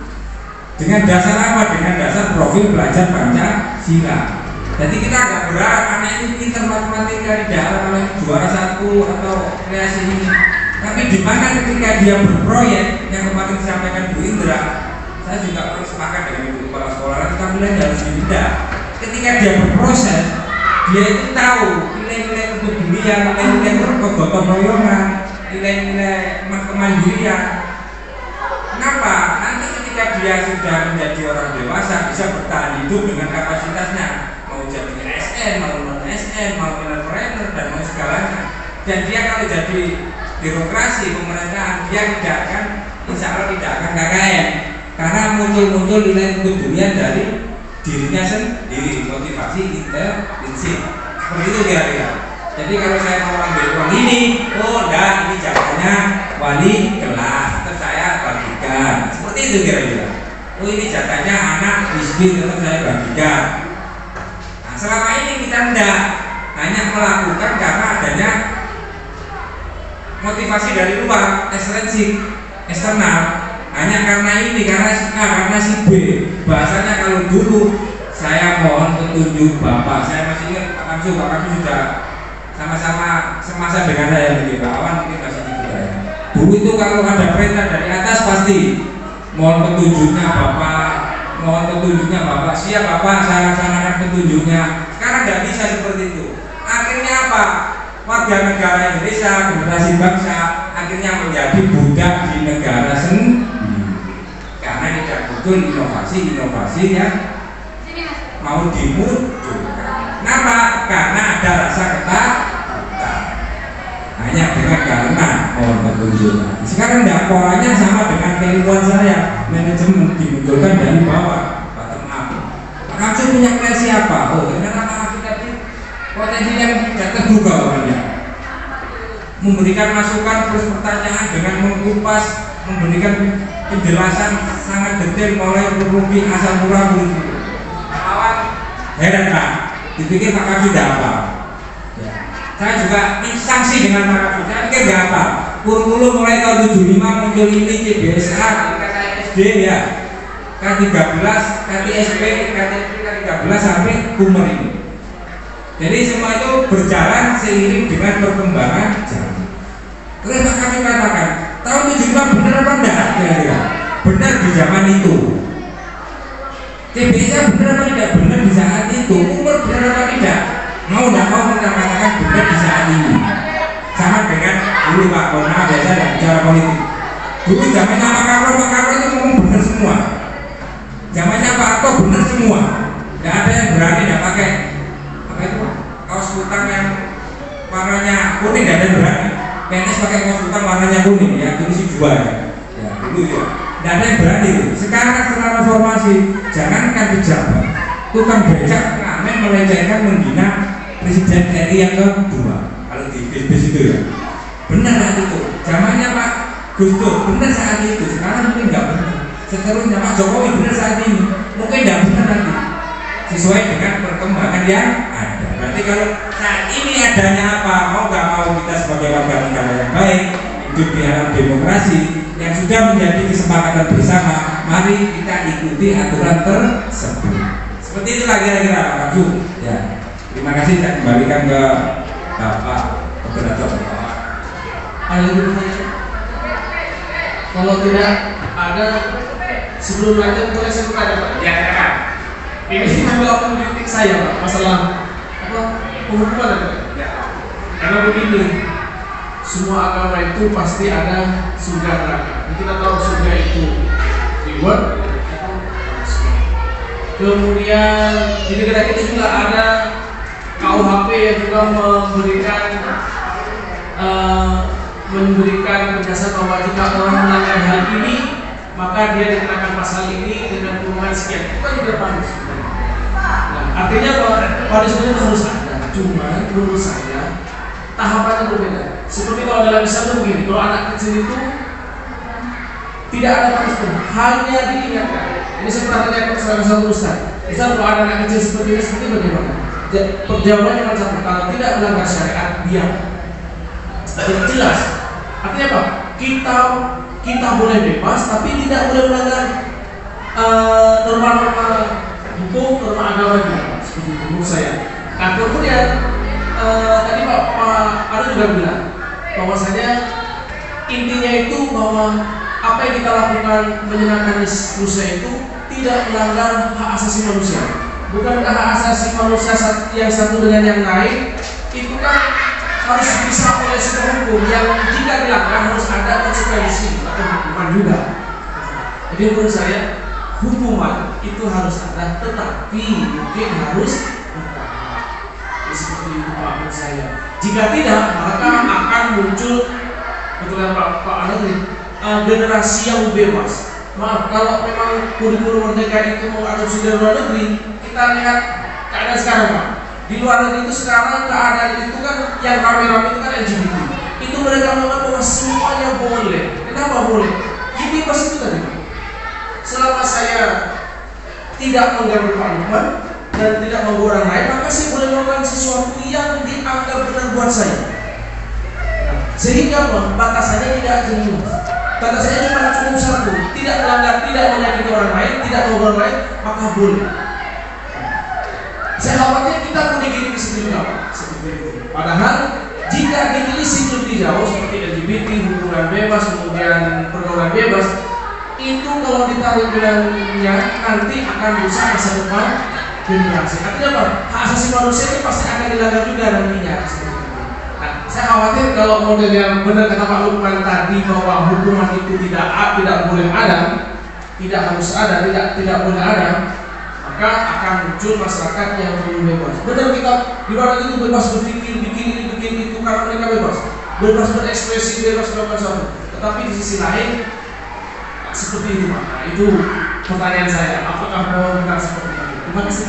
Dengan dasar apa? Dengan dasar profil belajar Pancasila. Jadi kita agak berharap anak itu pintar matematika di dalam oleh juara satu atau kreasi ini. Tapi di mana ketika dia berproyek yang kemarin disampaikan Bu Indra, saya juga sepakat dengan Ibu Kepala Sekolah, kita mulai dari tidak. Ketika dia berproses, dia itu tahu nilai-nilai kepedulian, nilai-nilai kegotong royongan, nilai-nilai kemandirian. Kenapa? Nanti ketika dia sudah menjadi orang dewasa bisa bertahan hidup dengan kapasitasnya. Mau jadi ASN, mau non-ASN, mau entrepreneur dan mau segalanya. Dan dia kalau jadi birokrasi pemerintahan dia tidak akan, insya Allah tidak akan KKN karena muncul nilai kepedulian dari dirinya sendiri, motivasi intelinsif. Seperti itu kira-kira. Jadi kalau saya mau ambil uang ini, oh enggak, ini jawabannya wali kelas, terus saya bagikan. Seperti itu kira-kira. Oh ini jatahnya anak miskin, terus saya bagikan. Selama ini kita tidak hanya melakukan karena adanya motivasi dari luar, ekstrinsik, eksternal. Hanya karena ini, karena si A, karena si B. Bahasanya kalau dulu saya mohon petunjuk Bapak. Saya masih ingat Pak Kamsu sudah sama-sama semasa dengan saya di Pak Awan mungkin masih ingat saya. Dulu itu kalau ada perintah dari atas pasti mohon petunjuknya Bapak. Mohon petunjuknya Bapak, siap Bapak, saya laksanakan petunjuknya. Sekarang tidak bisa seperti itu. Akhirnya apa? Warga negara Indonesia, generasi bangsa akhirnya menjadi budak di negara sendiri. Karena tidak muncul inovasi yang mau dimunculkan. Kenapa? Karena ada rasa ketakutan. Hanya dengan karena mohon petunjuk. Sekarang tidak, polanya sama dengan keilmuan saya. Manajemen dimunculkan dari bawah, bottom up. Pak Kamsu punya kreasi apa? Oh, ternyata kita potensinya tidak terduga orangnya. Memberikan masukan terus pertanyaan dengan mengupas, memberikan penjelasan sangat detail mulai rugi asal murah begitu. Awal heran Pak, dipikir Pak Kamsu tidak apa. Ya. Saya juga instansi dengan Pak Kamsu, saya pikir tidak apa. Kurikulum mulai tahun 75 muncul ini CBSA, ya, K13, KTSP, KTP, K13 sampai Kumer ini. Jadi semua itu berjalan seiring dengan perkembangan zaman. Terus Pak Kamsu katakan, tahun 75 benar apa enggak? Kira-kira benar di zaman itu. CBSA benar apa tidak? Benar di saat itu. Kumer benar apa tidak? Mau tidak mau kita katakan benar di saat ini. Sama dengan dulu Pak Kona biasa dan bicara politik. Dulu zamannya Pak Karno itu ngomong benar semua. Zamannya Pak Harto benar semua. Tidak ada yang berani tidak pakai apa itu kaos kutang yang warnanya kuning, tidak ada yang berani. PNS pakai kaos kutang warnanya kuning ya, tulis jual ya dulu ya. Tidak ada yang berani. Sekarang setelah reformasi, jangankan pejabat, tukang becak ngamen melecehkan menghina Presiden RI yang kedua. Kalau di bis itu ya, benar saat itu. Zamannya Pak Gus Dur benar saat itu. Sekarang mungkin nggak benar. Seterusnya Pak Jokowi benar saat ini, mungkin nggak benar nanti. Sesuai dengan perkembangan yang ada. Berarti kalau saat ini adanya apa, mau nggak mau kita sebagai warga negara yang baik, hidup di alam demokrasi yang sudah menjadi kesepakatan bersama, mari kita ikuti aturan tersebut. Seperti itulah kira-kira Pak Kamsu. Ya, terima kasih. Saya kembalikan ke Bapak Moderator.
Ada lagi pertanyaan? Kalau tidak ada, sebelum lanjut boleh saya bertanya Pak?
Ya, silakan.
Ini juga akan kritik saya Pak, masalah apa penghukuman ya Pak?
Ya.
Karena begini, semua agama itu pasti ada surga neraka. Kita tahu surga itu reward, itu punishment. Kemudian di negara kita juga ada KUHP yang juga memberikan penjelasan bahwa jika orang melanggar hal ini maka dia dikenakan pasal ini dengan kurungan sekian. Itu kan juga punishment. Nah, artinya bahwa punishment itu harus ada. Cuma menurut saya tahapannya berbeda. Seperti kalau dalam Islam itu begini, kalau anak kecil itu tidak ada punishment, hanya diingatkan. Ini saya pernah tanya ke salah satu ustaz. Misal kalau ada anak kecil seperti ini, seperti bagaimana? Perjawabannya macam kalau tidak melanggar syariat diam. Jadi jelas. Artinya apa? Kita boleh bebas, tapi tidak boleh melanggar norma-norma hukum, norma agama juga. Seperti itu menurut saya. Nah kemudian tadi Pak Ado juga bilang bahwasanya intinya itu bahwa apa yang kita lakukan menyenangkan manusia itu tidak melanggar hak asasi manusia. Bukan hak asasi manusia yang satu dengan yang lain itu kan harus bisa oleh sebuah hukum yang jika dilanggar harus ada konsekuensi atau hukuman juga. Jadi menurut saya hukuman itu harus ada, tetapi mungkin harus seperti itu Pak menurut saya. Jika tidak maka akan muncul betul kan Pak Anadri generasi yang bebas. Maaf kalau memang kurikulum merdeka itu mau adopsi dari luar negeri, kita lihat keadaan sekarang Pak. Di luar negeri itu sekarang keadaan itu kan yang rame-rame itu kan LGBT. Itu mereka menganggap bahwa semuanya boleh. Kenapa boleh? Ini pas itu tadi Pak. Selama saya tidak mengganggu Pak dan tidak mengganggu orang lain, maka saya boleh melakukan sesuatu yang dianggap benar buat saya. Sehingga batasannya tidak jelas. Batasannya cuma cukup satu, tidak melanggar, tidak menyakiti orang lain, tidak mengganggu orang lain, maka boleh. Saya khawatir kita pun dikit-dikit juga Pak, seperti itu. Padahal jika ditelisik lebih jauh seperti LGBT, hubungan bebas, kemudian pergaulan bebas, itu kalau ditarik bilangnya nanti akan rusak masa depan generasi. Artinya apa? Hak asasi manusia itu pasti akan dilanggar juga nantinya. Nah, saya khawatir kalau model yang benar kata Pak Lukman tadi bahwa hukuman itu tidak boleh ada, tidak harus ada, tidak boleh ada, maka akan muncul masyarakat yang belum bebas. Benar kita di luar itu bebas berpikir, bikin ini, bikin itu karena mereka bebas berekspresi, bebas melakukan sesuatu. Tetapi di sisi lain seperti itu Pak. Nah, itu pertanyaan saya. Apakah benar seperti itu? Terima kasih.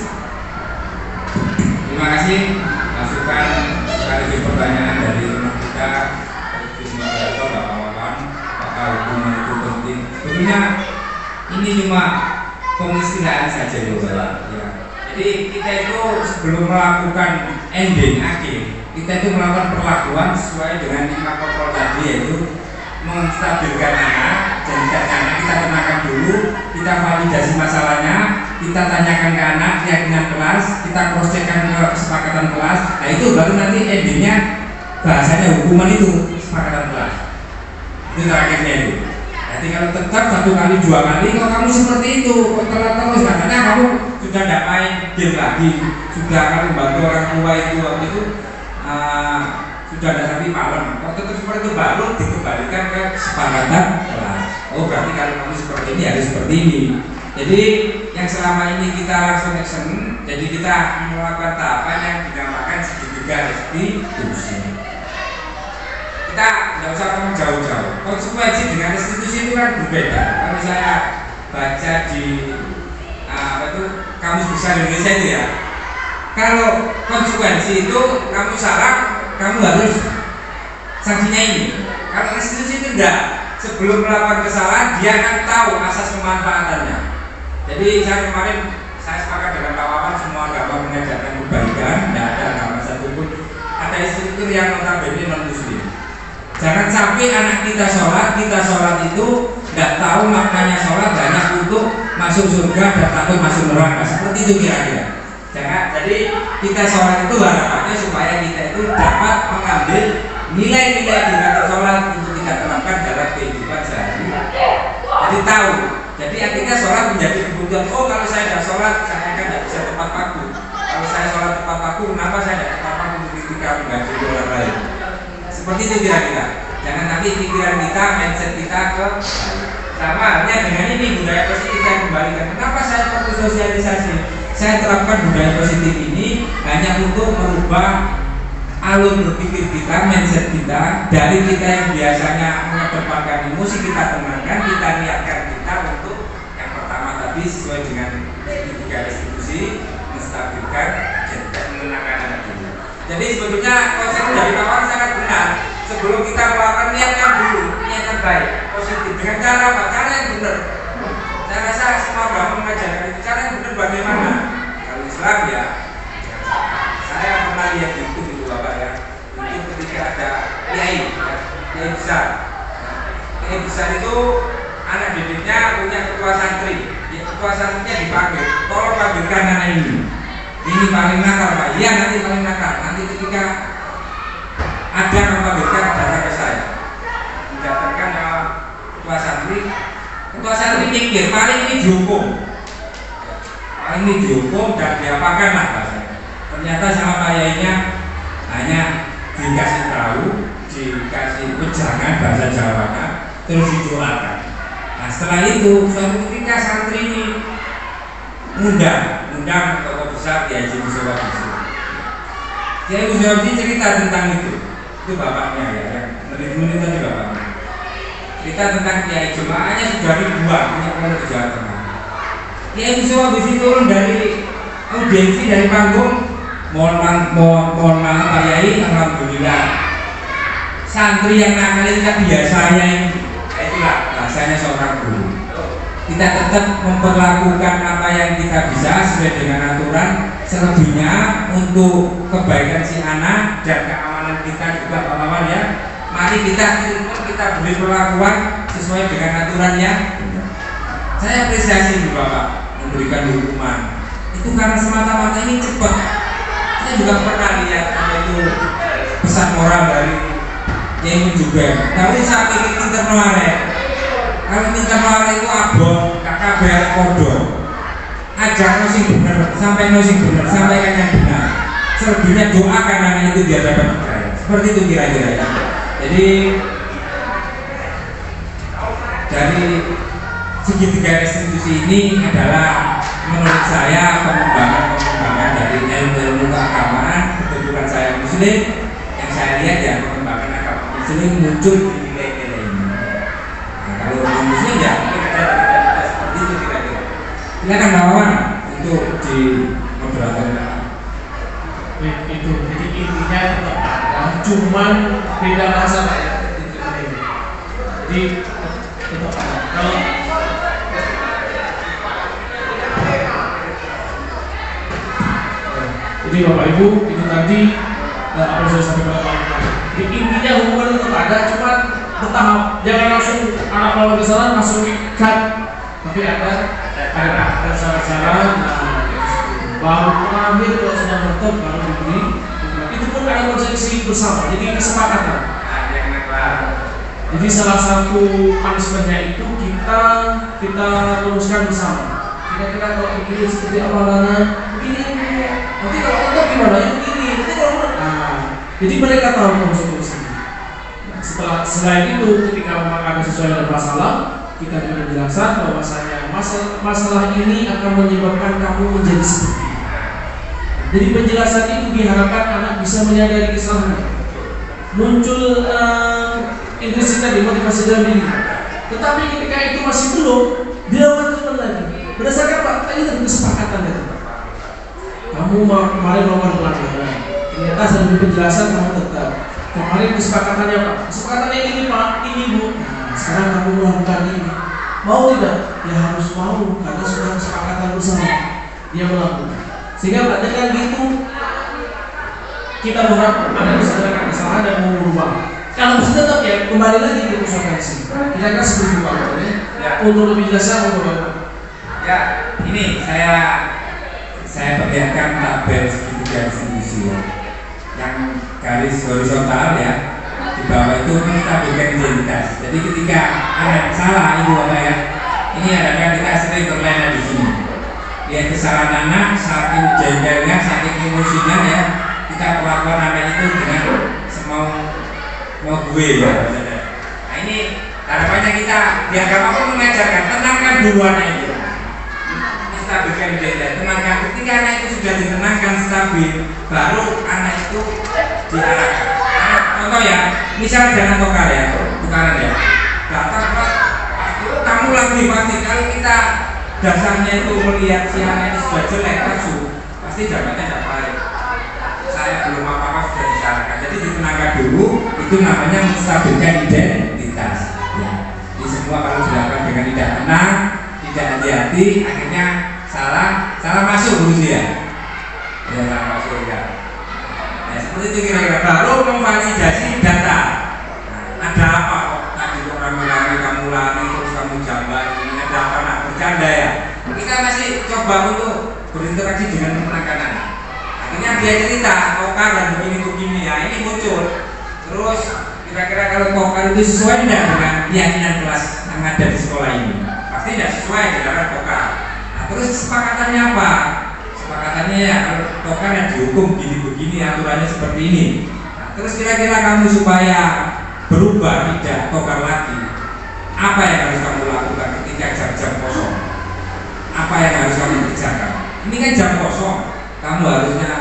Terima kasih masukan sekaligus pertanyaan dari teman kita Bisma Barato, Bapak Wawan, apakah hukuman itu penting? Tentunya ini cuma pengistilahan saja ya. Jadi kita itu sebelum melakukan ending akhir, kita itu melakukan perlakuan sesuai dengan 5 kontrol tadi, yaitu menstabilkan anak. Jadikan anak kita kenakan dulu, kita validasi masalahnya, kita tanyakan ke anak keyakinan kelas, kita cross checkkan ke kesepakatan kelas. Nah itu baru nanti endingnya bahasanya hukuman itu kesepakatan kelas. Itu terakhirnya itu. Jadi kalau tetap 1 kali 2 kali, kalau kamu seperti itu, kok terus katanya kamu sudah tidak main game lagi, sudah akan membantu orang tua itu waktu itu sudah ada sampai malam. Kok tetap seperti itu baru dikembalikan ke kesepakatan kelas. Oh berarti kalau kamu seperti ini harus seperti ini. Jadi yang selama ini kita langsung action, jadi kita melakukan tahapan yang dinamakan segitiga restitusi. Kita tidak usah ngomong jauh-jauh. Konsekuensi dengan restitusi itu kan berbeda. Kalau saya baca di Kamus Besar Indonesia itu ya, kalau konsekuensi itu kamu salah, kamu harus sanksinya ini. Kalau restitusi itu enggak. Sebelum melakukan kesalahan, dia akan tahu asas pemanfaatannya. Jadi saya sepakat dengan Pak Wawan, semua agama mengajarkan kebaikan, tidak ada agama satupun ada instruktur yang notabene non muslim. Jangan sampai anak kita sholat itu tidak tahu maknanya sholat hanya untuk masuk surga dan takut masuk neraka. Seperti itu kira-kira. Jangan. Jadi kita sholat itu harapannya supaya kita itu dapat mengambil nilai-nilai di dalam sholat untuk kita terapkan dalam kehidupan sehari. Jadi tahu. Jadi akhirnya sholat menjadi kebutuhan. Oh, kalau saya tidak sholat, saya kan tidak bisa tepat waktu. Kalau saya sholat tepat waktu, kenapa saya tidak tepat waktu ketika menggaji orang lain? Seperti itu kira-kira. Jangan nanti pikiran kita, mindset kita ke sama halnya dengan ini budaya positif saya kembalikan. Kenapa saya perlu sosialisasi? Saya terapkan budaya positif ini hanya untuk merubah alur berpikir kita, mindset kita dari kita yang biasanya mengedepankan emosi kita tenangkan, kita niatkan kita untuk yang pertama tadi sesuai dengan tiga institusi menstabilkan dan menenangkan anak dulu. Jadi sebetulnya konsep dari Bapak sangat benar. Sebelum kita melakukan niatkan dulu, niatkan baik, positif dengan cara apa? Cara yang benar. Saya rasa semua agama mengajarkan itu. Cara yang benar bagaimana? Kalau Islam ya, saya pernah lihat di YouTube itu Bapak ya. Mungkin ketika ada kiai besar. Kiai besar itu anak didiknya punya ketua santri. Ketua santrinya dipanggil, tolong panggilkan anak ini. Ini paling nakal Pak. Iya nanti paling nakal. Nanti ketika ada yang memanggilkan datang ke saya, mendatangkan ketua santri mikir paling ini dihukum dan diapakan lah bahasanya. Ternyata sama Pak Yainya hanya dikasih tahu, dikasih ujangan bahasa Jawanya, terus didoakan. Nah setelah itu suatu ketika santri ini undang tokoh besar Kiai Haji Musyawardi. Kiai Musyawardi cerita tentang itu bapaknya ya, yang menit-menit tadi bapaknya. Cerita tentang Kiai jemaahnya sudah ribuan punya pondok di Jawa Tengah. Kiai Musyawardi turun dari audiensi dari panggung, mohon maaf Pak Yai, alhamdulillah santri yang nakal itu kan biasanya ini, itulah bahasanya seorang guru. Kita tetap memperlakukan apa yang kita bisa sesuai dengan aturan, selebihnya untuk kebaikan si anak dan keamanan kita juga pahlawan ya. Mari kita beri perlakuan sesuai dengan aturan yang benar. Saya apresiasi Bu Bapak memberikan hukuman. Itu karena semata-mata ini cepat. Saya juga pernah lihat itu pesan moral dari Kiai juga. Tapi saat ini kita menolak. Kalau minta maaf itu abon, KKBR kodok, ajak sing bener, sampai sing bener, sampaikan yang benar. Selebihnya doakan anak itu biar dapat hidayah. Seperti itu kira-kira ya. Jadi dari segitiga institusi ini adalah menurut saya pengembangan dari ilmu keagamaan. Kebetulan saya Muslim, yang saya lihat ya pengembangan agama Muslim muncul di nilai-nilai ini. Kalau Muslim ya kita seperti itu kira-kira. Silakan lawan untuk di moderator.
Itu jadi intinya tetap ada, cuman beda bahasa Pak ya. Jadi tetap ada. Kalau jadi Bapak Ibu itu tadi apa yang saya sampaikan Pak. Jadi intinya hubungan tetap ada, cuman bertahap. Jangan langsung anak lawan ke sana langsung ikat, tapi ada cara-cara. Baru mengambil kalau sudah bertemu baru diberi. Itu pun ada konsepsi bersama, jadi kesepakatan. Jadi salah satu punishmentnya itu kita rumuskan bersama. Kira-kira kalau begini seperti apa lana, begini. Nanti kalau untuk gimana ya begini. Nanti kalau jadi mereka tahu konsekuensi. Selain itu, ketika memang ada sesuai dengan masalah, kita beri penjelasan bahwasanya masalah ini akan menyebabkan kamu menjadi seperti ini. Jadi penjelasan itu diharapkan anak bisa menyadari kesalahannya. Muncul Inggris tadi motivasi dalam diri. Tetapi ketika itu masih belum, dilakukan lagi. Berdasarkan apa? Tadi ada kesepakatan itu. Kamu kemarin melakukan pelanggaran. Ternyata dari penjelasan kamu tetap. Kemarin kesepakatannya Pak. Kesepakatannya ini Pak, ini Bu. Nah, sekarang kamu melakukan ini. Mau tidak? Ya harus mau karena sudah kesepakatan bersama. Dia melakukan. Sehingga dengan gitu kita berharap ada kesadaran kesalahan dan mau berubah. Kalau masih tetap ya kembali lagi ke konsekuensi. Kira-kira seperti Pak ya. Untuk lebih jelasnya untuk Bapak.
Ya, ini saya perlihatkan tabel segitiga institusi yang garis horizontal ya. bawah itu menstabilkan identitas. Jadi ketika anak salah ibu bapak ya, ini adalah kita sering terlena di sini. Lihat kesalahan anak, saking jengkelnya, saking emosinya ya, kita perlakuan anak itu dengan semau mau gue ya. Nah ini harapannya kita di agama pun mengajarkan tenangkan dulu anak itu, stabilkan identitas, tenangkan. Ketika anak itu sudah ditenangkan stabil, baru anak itu diarahkan. Contoh ya, misal jangan tokar ya, tukaran ya. Datang Pak, kamu lagi pasti kalau kita dasarnya itu melihat si anak ini sudah jelek langsung, pasti jawabannya tidak baik. Saya belum apa-apa sudah disarankan. Jadi ditenangkan dulu, itu namanya menstabilkan identitas. Ya. Di semua kalau dilakukan dengan tidak tenang, tidak hati-hati, akhirnya salah masuk dulu ya. Ya salah masuk ya. Seperti itu kira-kira baru memvalidasi data. Nah, ada apa kok tadi kok rame-rame kamu lari terus kamu jamban ini ada apa nak bercanda ya? Kita masih coba untuk berinteraksi dengan anak-anak. Akhirnya dia cerita tokar dan begini ya ini muncul. Terus kira-kira kalau tokar itu sesuai tidak dengan keyakinan kelas yang ada di sekolah ini? Pasti tidak sesuai dengan tokar. Nah, terus kesepakatannya apa? Kesepakatannya ya kalau tokar yang dihukum begini aturannya seperti ini. Nah, terus kira-kira kamu supaya berubah tidak tokar lagi, apa yang harus kamu lakukan ketika jam-jam kosong? Apa yang harus kamu kerjakan? Ini kan jam kosong, kamu harusnya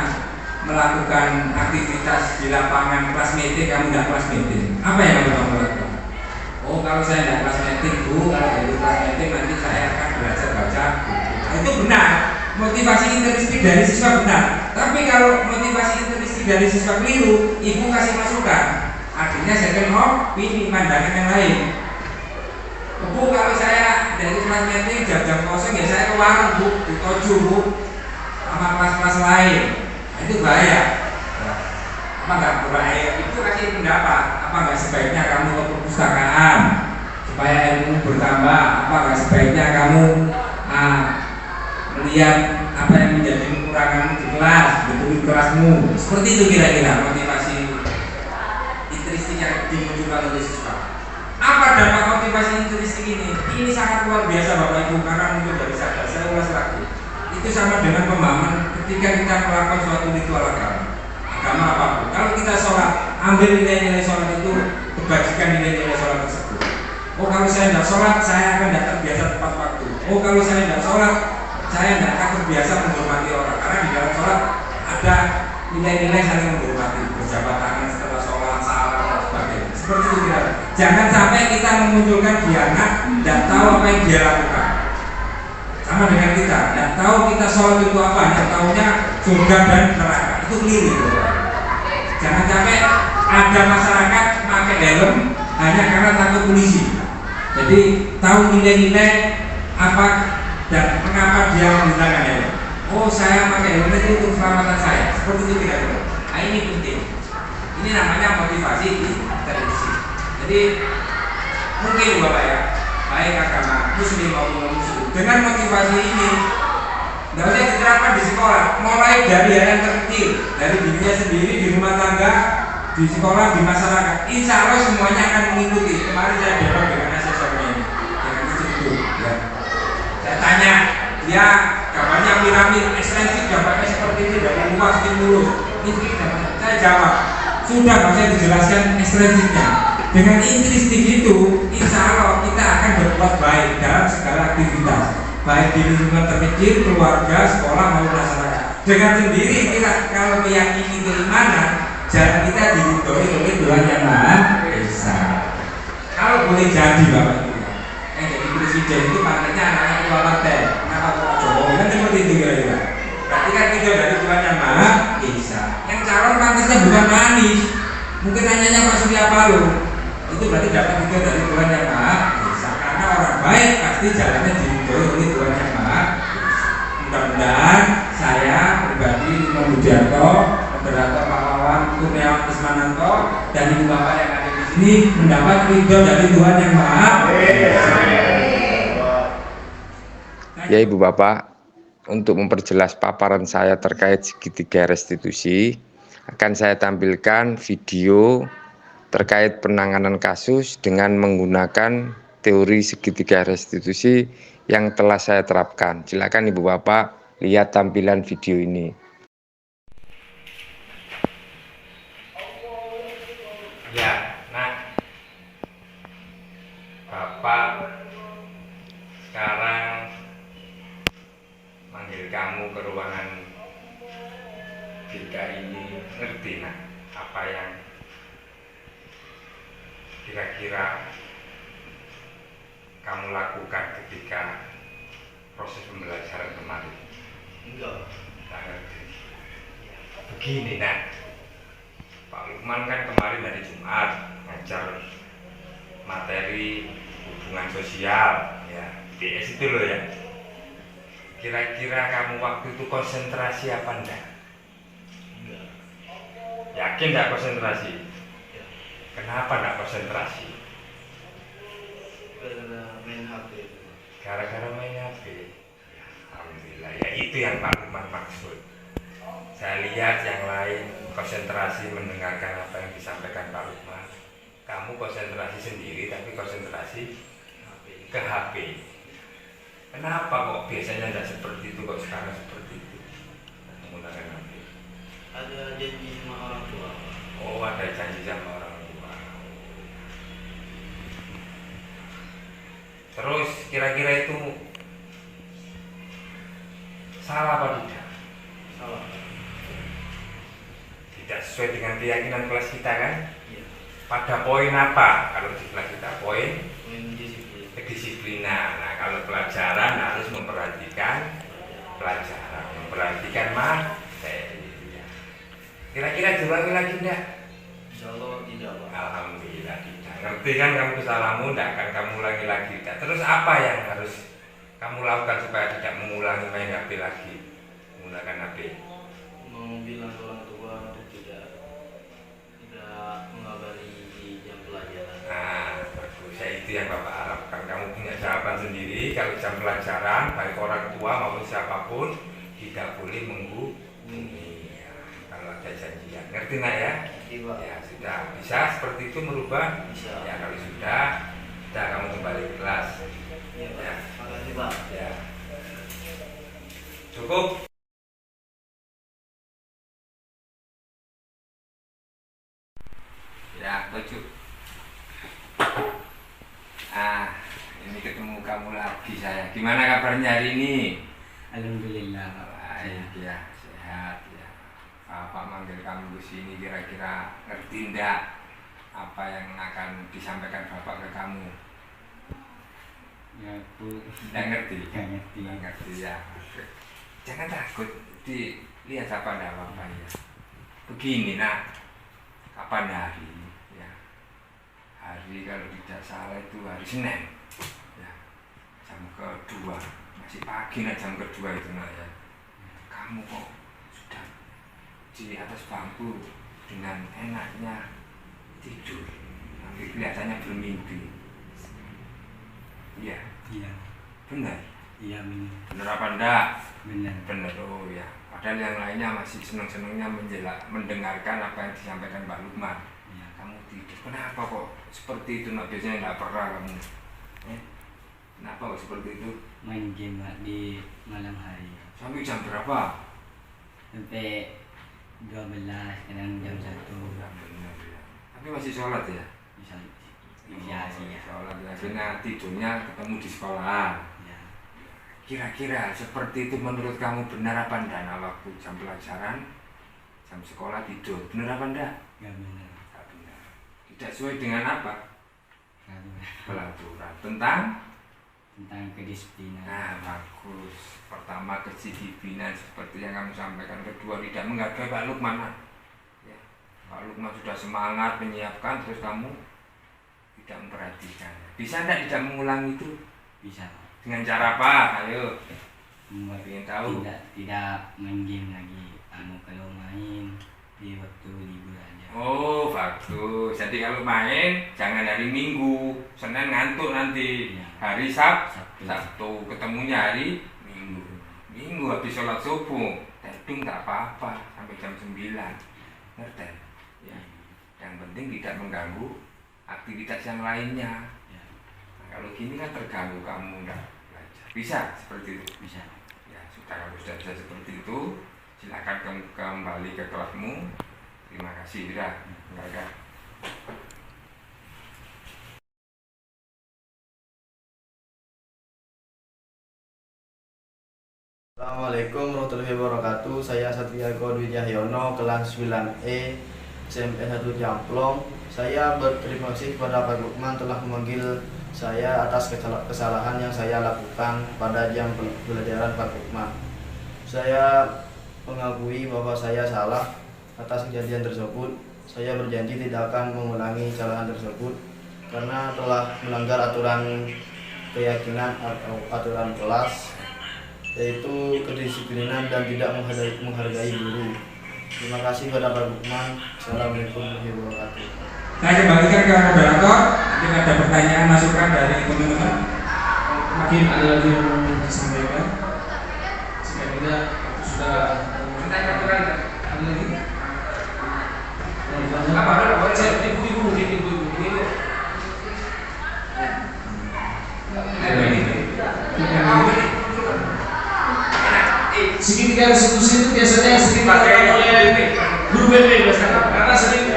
melakukan aktivitas di lapangan kelas meeting, kamu tidak kelas meeting. Apa yang harus kamu lakukan? Oh kalau saya tidak kelas meeting bu, kalau dari kelas meeting nanti saya akan belajar baca buku. Nah, itu benar. Motivasi intrinsik dari siswa benar, tapi kalau motivasi intrinsik dari siswa keliru, ibu kasih masukan, akhirnya second opinion, pandangan yang lain. Bu, kalau saya dari kelas meeting jam-jam kosong ya saya ke warung bu, di toju bu, sama kelas-kelas lain. Nah, itu bahaya. Apa nggak berbahaya? Itu kasih pendapat. Apa nggak sebaiknya kamu ke perpustakaan supaya ilmu bertambah? Apa nggak sebaiknya kamu melihat apa yang menjadi kekurangan di kelas, betul kelasmu. Seperti itu kira-kira motivasi intrinsik yang dimunculkan oleh siswa. Apa dampak motivasi intrinsik ini? Ini sangat luar biasa Bapak Ibu karena muncul dari sadar. Saya ulas lagi. Itu sama dengan pemahaman ketika kita melakukan suatu ritual agama apapun. Kalau kita sholat, ambil nilai-nilai sholat itu, kebajikan nilai-nilai sholat tersebut. Oh kalau saya tidak sholat, saya akan tidak terbiasa tepat waktu. Oh kalau saya tidak sholat, saya tidak akan terbiasa menghormati orang karena di dalam sholat ada nilai-nilai saling menghormati, berjabat tangan setelah sholat, salam dan sebagainya. Seperti itu kira. Jangan sampai kita memunculkan di anak tidak tahu apa yang dia lakukan. Sama dengan kita, tidak tahu kita sholat itu apa, tidak tahunya surga dan neraka. Itu keliru. Jangan sampai ada masyarakat pakai helm hanya karena takut polisi. Jadi tahu nilai-nilai apa dan mengapa dia menggunakan helm. Oh saya pakai helm itu untuk keselamatan saya. Seperti itu kira-kira. Nah ini penting. Ini namanya motivasi intrinsik. Jadi mungkin Bapak ya, baik agama muslim maupun non muslim, dengan motivasi ini tidak usah diterapkan di sekolah. Mulai dari yang terkecil, dari dirinya sendiri di rumah tangga, di sekolah, di masyarakat. Insya Allah semuanya akan mengikuti. Kemarin saya dialog dengan asesornya ini, dengan itu ya. Saya tanya, dia gambarnya piramid, ekstensif gambarnya seperti ini dari luas ke mulus. Ini saya jawab, sudah saya dijelaskan ekstensifnya. Dengan intrinsik itu, insya Allah kita akan berbuat baik dalam segala aktivitas, baik di lingkungan terkecil, keluarga, sekolah maupun masyarakat. Dengan sendiri kita kalau meyakini keimanan, jalan kita diridhoi oleh Tuhan Yang Maha Esa. Kalau boleh jadi Bapak Ibu, yang jadi presiden itu pantasnya anaknya ketua partai, kenapa Pak Jokowi kan seperti itu kira-kira. Berarti kan kita dari Tuhan Yang Maha Esa. Yang calon pantasnya bukan Anies, mungkin nanyanya Pak Surya Paloh. Itu berarti dapat juga dari Tuhan Yang Maha Esa. Karena orang baik pasti jalannya diridhoi oleh Tuhan Yang Maha Esa. Mudah-mudahan saya pribadi Imam Budiarto, Moderator Pak Wawan Kurniawan Ismananto dan ibu bapak yang ada di sini mendapat ridho dari Tuhan Yang Maha Esa.
Ya Ibu Bapak, untuk memperjelas paparan saya terkait segitiga restitusi, akan saya tampilkan video terkait penanganan kasus dengan menggunakan teori segitiga restitusi yang telah saya terapkan. Silakan Ibu Bapak lihat tampilan video ini.
Ya, nah, Bapak sekarang manggil kamu ke ruangan kita ini, ngerti nak apa yang kira-kira kamu lakukan ketika proses pembelajaran kemarin?
Enggak.
Nggak ngerti. Begini nak, Pak Lukman kan kemarin hari Jumat ngajar materi hubungan sosial, ya DS itu loh ya. Kira-kira kamu waktu itu konsentrasi apa enggak?
Enggak.
Yakin enggak konsentrasi?
Ya.
Kenapa enggak konsentrasi?
Karena main HP.
Gara-gara main HP. Ya, alhamdulillah, ya itu yang Pak Lukman maksud. Saya lihat yang lain konsentrasi mendengarkan apa yang disampaikan Pak Lukman. Kamu konsentrasi sendiri tapi konsentrasi ke HP. Kenapa kok biasanya tidak seperti itu, kok sekarang seperti itu menggunakan HP?
Ada janji sama orang tua.
Oh, ada janji sama orang tua. Terus kira-kira itu salah apa tidak?
Salah.
Tidak sesuai dengan keyakinan kelas kita kan?
Iya.
Pada poin apa kalau di kelas kita? Poin
Main disiplin.
kedisiplinan. Nah, kalau pelajaran harus memperhatikan pelajaran, memperhatikan materi. Kira-kira diulangi lagi enggak?
Insyaallah tidak, Pak.
Alhamdulillah tidak. Ngerti kan kamu kesalahanmu, enggak akan kamu ulangi lagi. Enggak. Terus apa yang harus kamu lakukan supaya tidak mengulangi main HP lagi, menggunakan HP?
Mau bilang ke orang tua untuk tidak mengabari di jam pelajaran.
Nah, bagus. Ya, itu yang Bapak harapkan. Kamu punya jawaban sendiri. Kalau jam pelajaran, baik orang tua maupun siapapun tidak boleh menghubungi. Ya, kalau ada janjian, ngerti nak ya?
Iya, Pak.
Ya sudah, bisa seperti itu merubah.
Bisa.
Ya kalau sudah kamu kembali ke kelas.
Iya, Pak.
Ya.
Makasih, Pak.
Ya. Cukup. Ya, lucu. Ini ketemu kamu lagi saya. Gimana kabarnya hari ini?
Alhamdulillah.
Baik ya, sehat ya. Bapak manggil kamu ke sini kira-kira ngerti ndak apa yang akan disampaikan Bapak ke kamu?
Ya aku
Nggak ngerti?
gak ngerti.
Nggak ngerti ya. Jangan takut, dilihat apa ndak apa ya. Begini nak, kapan hari? Ya. Hari kalau tidak salah itu hari Senin. Ya. Jam kedua, masih pagi nak jam kedua itu nak ya. Kamu kok sudah di atas bangku dengan enaknya tidur, tapi kelihatannya bermimpi. Iya,
Iya,
benar.
iya
Benar apa enggak?
benar.
Benar, oh ya. Padahal yang lainnya masih senang-senangnya mendengarkan apa yang disampaikan Pak Lukman.
Iya.
Kamu tidur, kenapa kok seperti itu? Nah, biasanya enggak pernah kamu. Kenapa kok seperti itu?
Main game Pak, di malam hari
Sampai jam berapa?
sampai 12, kadang jam 1
Ya, benar ya. Tapi masih sholat ya?
bisa. Iya sih ya.
Sholat ya. Akhirnya tidurnya ketemu di sekolah.
Ya.
Kira-kira seperti itu menurut kamu benar apa enggak? Nah, waktu jam pelajaran, jam sekolah tidur, benar apa enggak?
Gak benar.
Enggak benar. Tidak sesuai dengan apa?
Gak benar.
Peraturan tentang.
Tentang kedisiplinan.
Nah, bagus. Pertama kedisiplinan seperti yang kamu sampaikan. Kedua tidak menghargai Pak Lukman. Ya. Pak Lukman sudah semangat menyiapkan, terus kamu tidak memperhatikan. Bisa tidak mengulangi itu?
Bisa.
Dengan cara apa? Ayo.
Membuat
Ingin tahu?
tidak main game lagi. Kalau main di waktu libur aja.
Oh, bagus. Jadi kalau main jangan hari Minggu, Senin ngantuk nanti.
Iya.
Hari Sabtu ketemunya hari Minggu. Minggu habis sholat subuh, tedung tak apa-apa sampai jam 9. Ngerti? Ya.
Yang penting tidak mengganggu aktivitas yang lainnya.
Ya.
Nah, kalau gini kan terganggu, kamu nggak belajar. Bisa seperti itu.
Bisa.
Ya sudah, kalau sudah bisa seperti itu, silakan kembali ke kelasmu. Terima kasih, sudah. Enggak.
Assalamualaikum warahmatullahi wabarakatuh. Saya Satria Eko Dwi Cahyono, kelas 9E SMP 1 Jamplong. Saya berterima kasih kepada Pak Lukman telah memanggil saya atas kesalahan yang saya lakukan pada jam pelajaran Pak Lukman. Saya mengakui bahwa saya salah atas kejadian tersebut. Saya berjanji tidak akan mengulangi kesalahan tersebut karena telah melanggar aturan keyakinan atau aturan kelas, yaitu kedisiplinan dan tidak menghargai guru. Terima kasih kepada Pak Lukman. Assalamualaikum warahmatullahi wabarakatuh.
Saya kembalikan ke moderator. Mungkin ada pertanyaan masukan dari teman-teman.
Mungkin ada lagi yang mau disampaikan? Jika tidak, sudah ada lagi? Ibu-ibu. Segitiga restitusi itu biasanya sering dilakukan oleh guru BP biasanya, karena sering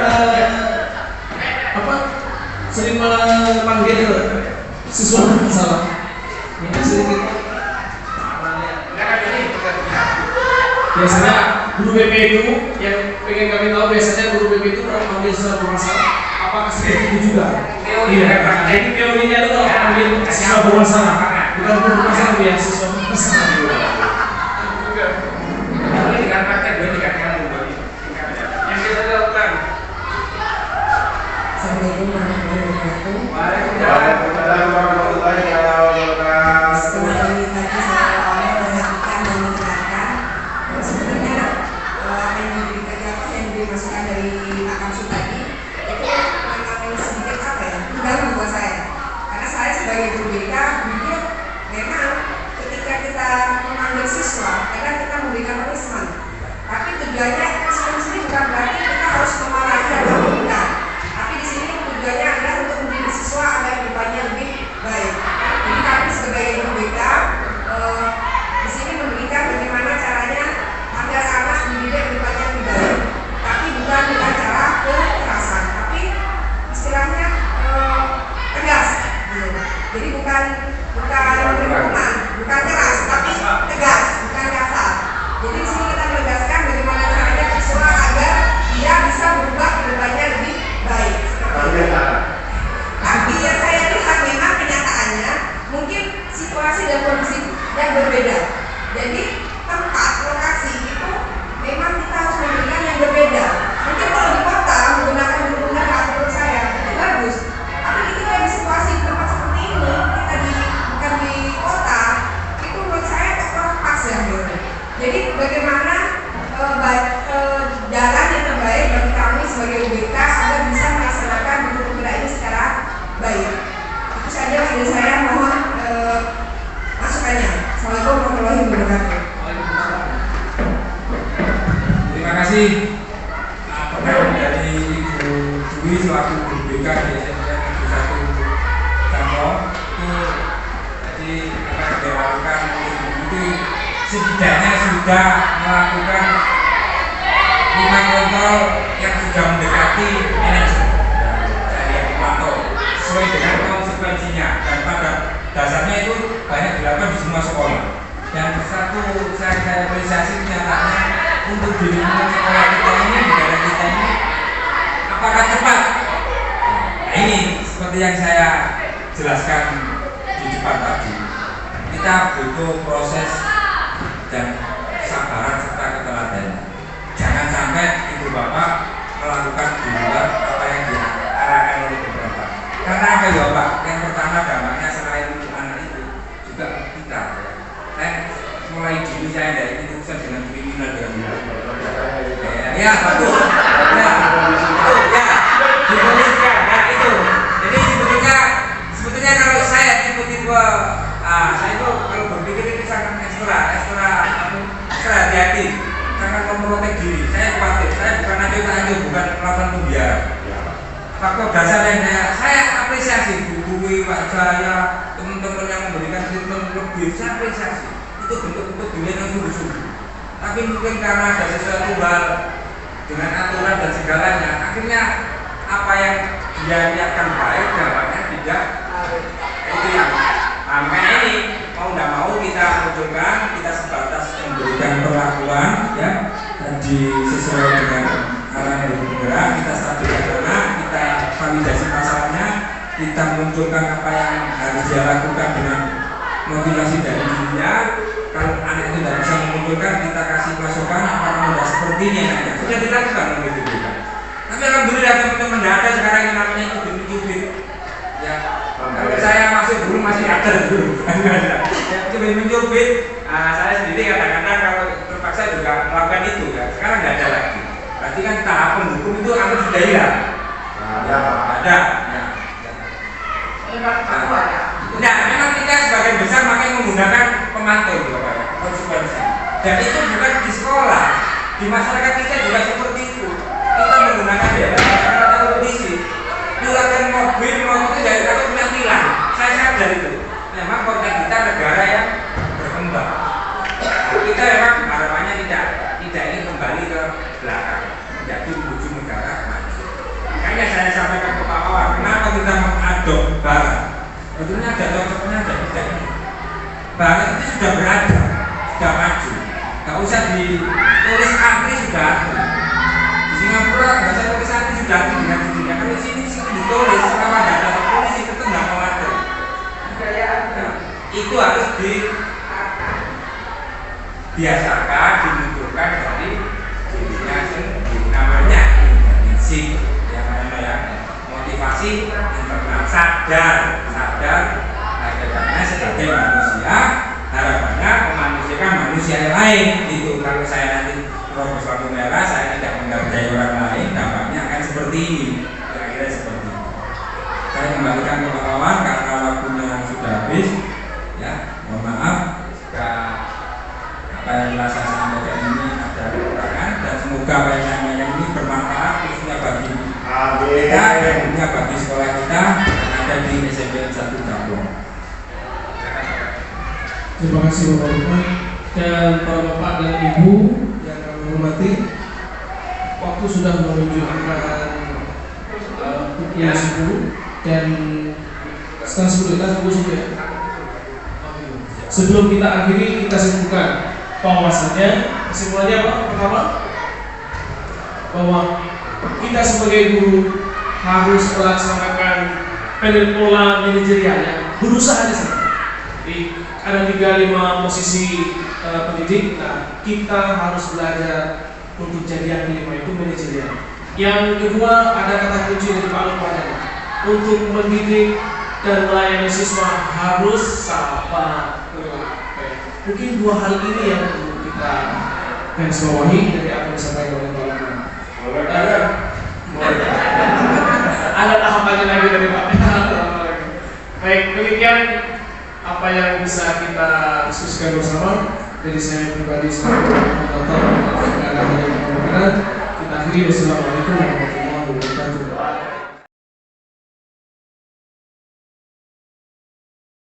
sering memanggil siswa bermasalah. Ini sedikit. Biasanya guru BP itu yang pengen kami tahu, biasanya guru BP itu kalau memanggil siswa bermasalah, apakah seperti itu juga? Iya. Jadi teorinya itu kalau memanggil siswa bermasalah, bukan guru bermasalah, ya siswa bermasalah.
Assalamualaikum warahmatullahi wabarakatuh.
Waalaikumsalam warahmatullahi wabarakatuh.
Setelah ini tadi saya memperhatikan dan mendengarkan, sebenarnya apa yang dimasukkan dari Pak Kamsu tadi itu memang sedikit apa ya, mengganggu buat saya. Karena saya sebagai guru BK jujur memang ketika kita memanggil siswa, kadang kita memberikan punishment. Tapi tujuannya sendiri bukan berarti kita harus memarahi atau bukan. Tujuannya adalah untuk mendidik siswa agar depannya lebih baik. Jadi kami sebagai guru BK di sini memberikan bagaimana caranya agar anak mendidik depannya lebih baik. Tapi bukan dengan cara kekerasan, tapi istilahnya tegas. Jadi bukan hukuman, bukan keras, tapi tegas, bukan kasar. Jadi di sini kita menegaskan bagaimana caranya siswa agar dia bisa berubah ke depannya lebih baik. Tapi yang saya lihat memang kenyataannya mungkin situasi dan kondisi yang berbeda. Jadi tempat lokasi itu memang kita harus memberikan yang berbeda. Mungkin kalau di kota menggunakan guru menurut saya itu bagus. Tapi ketika di situasi tempat seperti ini, bukan di kota, itu menurut saya kurang pas ya. Jadi bagaimana jalan yang terbaik bagi kami sebagai UBK agar bisa melaksanakan guru muda ini secara baik. Itu saja dari saya, mohon masukannya. Assalamualaikum warahmatullahi wabarakatuh.
Terima kasih. Pertanyaan dari Ibu Dwi selaku guru BK di SMP 1 Jamplong itu tadi akan dilakukan itu setidaknya sudah melakukan 5 kontrol yang sudah mendekati manajer dari yang dipantau sesuai dengan konsekuensinya, dan pada dasarnya itu banyak dilakukan di semua sekolah. Dan satu saya apresiasi kenyataannya untuk di lingkungan sekolah kita ini, di daerah kita ini, apakah cepat? Nah ini seperti yang saya jelaskan di depan tadi, kita butuh proses dan kesabaran serta ketelatenan. Jangan sampai ibu bapak melakukan di luar apa yang diarahkan oleh ibu bapak. Karena apa ya Pak? Yang pertama dampaknya selain untuk anak itu juga kita. Mulai diri saya dari itu urusan dengan kriminal dengan ya betul. Ya dipolisikan ya itu. Jadi sebetulnya kalau saya tipe-tipe saya itu kalau berpikir itu sangat ekstra hati-hati. Karena memprotek diri, saya khawatir, saya bukan aja bukan melakukan pembiaran. faktor dasar yang saya apresiasi Bu Dwi, Pak Jaya, teman-teman yang memberikan treatment lebih, saya apresiasi. Itu bentuk-bentuk dunia yang sungguh-sungguh. Tapi mungkin karena ada sesuatu hal dengan aturan dan segalanya, akhirnya apa yang dia niatkan baik dampaknya tidak itu yang makanya ini mau tidak mau kita munculkan, kita sebatas memberikan perlakuan ya tadi sesuai dengan arahan dari penggerak, kita stabilkan anak, kita validasi masalahnya, kita munculkan apa yang harus dia lakukan dengan motivasi dari dirinya. Kalau anak itu tidak bisa memunculkan, kita kasih masukan apakah mudah seperti ini anaknya sudah dilakukan oleh kita. Tapi alhamdulillah teman-teman tidak ada sekarang yang namanya cubit-cubit ya. Kalau saya masih dulu masih ada dulu ya, cubit-cubit. Saya sendiri kadang-kadang kalau terpaksa juga melakukan itu ya. Sekarang tidak ada lagi. Berarti kan tahapan hukum itu akan sudah hilang. Ya, ada. Nah, memang kita sebagian besar makanya menggunakan pemantau gitu Pak ya, konsekuensi. Dan itu bukan di sekolah, di masyarakat kita juga seperti itu. Kita menggunakan kata kondisi, pilakan mobil itu dari kata punya tilang. Saya sadar itu. Memang kota kita negara yang berkembang. Nah, kita memang harapannya tidak ingin kembali ke belakang, menjadi menuju negara maju. Makanya saya sampaikan ke Pak Wawar, kenapa kita mengadop Barat? Sebetulnya ada cocoknya ada tidaknya. Barat itu sudah berada, sudah maju. Gak usah ditulis antri sudah ada. Di Singapura nggak usah tulis antri sudah ada dengan sendirinya. Kalau di sini ditulis kalau ada polisi itu nggak mau ada. Nah, itu harus dibiasakan, dimunculkan dari dirinya sendiri. Namanya intrinsic, yang namanya motivasi internal, sadar harapannya sebagai manusia, harapannya memanusiakan manusia yang lain. Itu kalau saya nanti merokok suatu merah, saya tidak menghargai orang lain, dampaknya akan seperti ini. Kira-kira seperti ini. Saya kembalikan ke Pak Wawan karena waktunya sudah habis. Ya, mohon maaf jika apa yang telah saya sampaikan ini ada kekurangan, dan semoga apa yang saya sampaikan ini bermanfaat khususnya bagi kita dan tentunya bagi sekolah kita yang ada di SMP 1 Jablong.
Terima kasih Bapak Lukman dan para bapak dan ibu yang kami hormati. Waktu sudah menunjukkan pukul 10 dan setengah 10 kita tunggu ya. Sebelum kita akhiri, kita simpulkan bahwasannya kesimpulannya apa? Pertama, bahwa kita sebagai guru harus melaksanakan pola manajerialnya, berusaha di sana. Jadi ada 35 posisi pendidik. Nah, kita harus belajar untuk jadi yang kelima itu manajerial. Yang kedua ada kata kunci dari Pak Lukman tadi. Untuk mendidik dan melayani siswa harus sapa. Mungkin dua hal ini yang perlu kita garis bawahi dari apa yang disampaikan oleh Pak Lukman. Ada tahapannya lagi dari Pak. Baik, demikian apa yang bisa kita diskusikan bersama. Dari saya pribadi selaku moderator kita akhiri. Wassalamualaikum warahmatullahi wabarakatuh.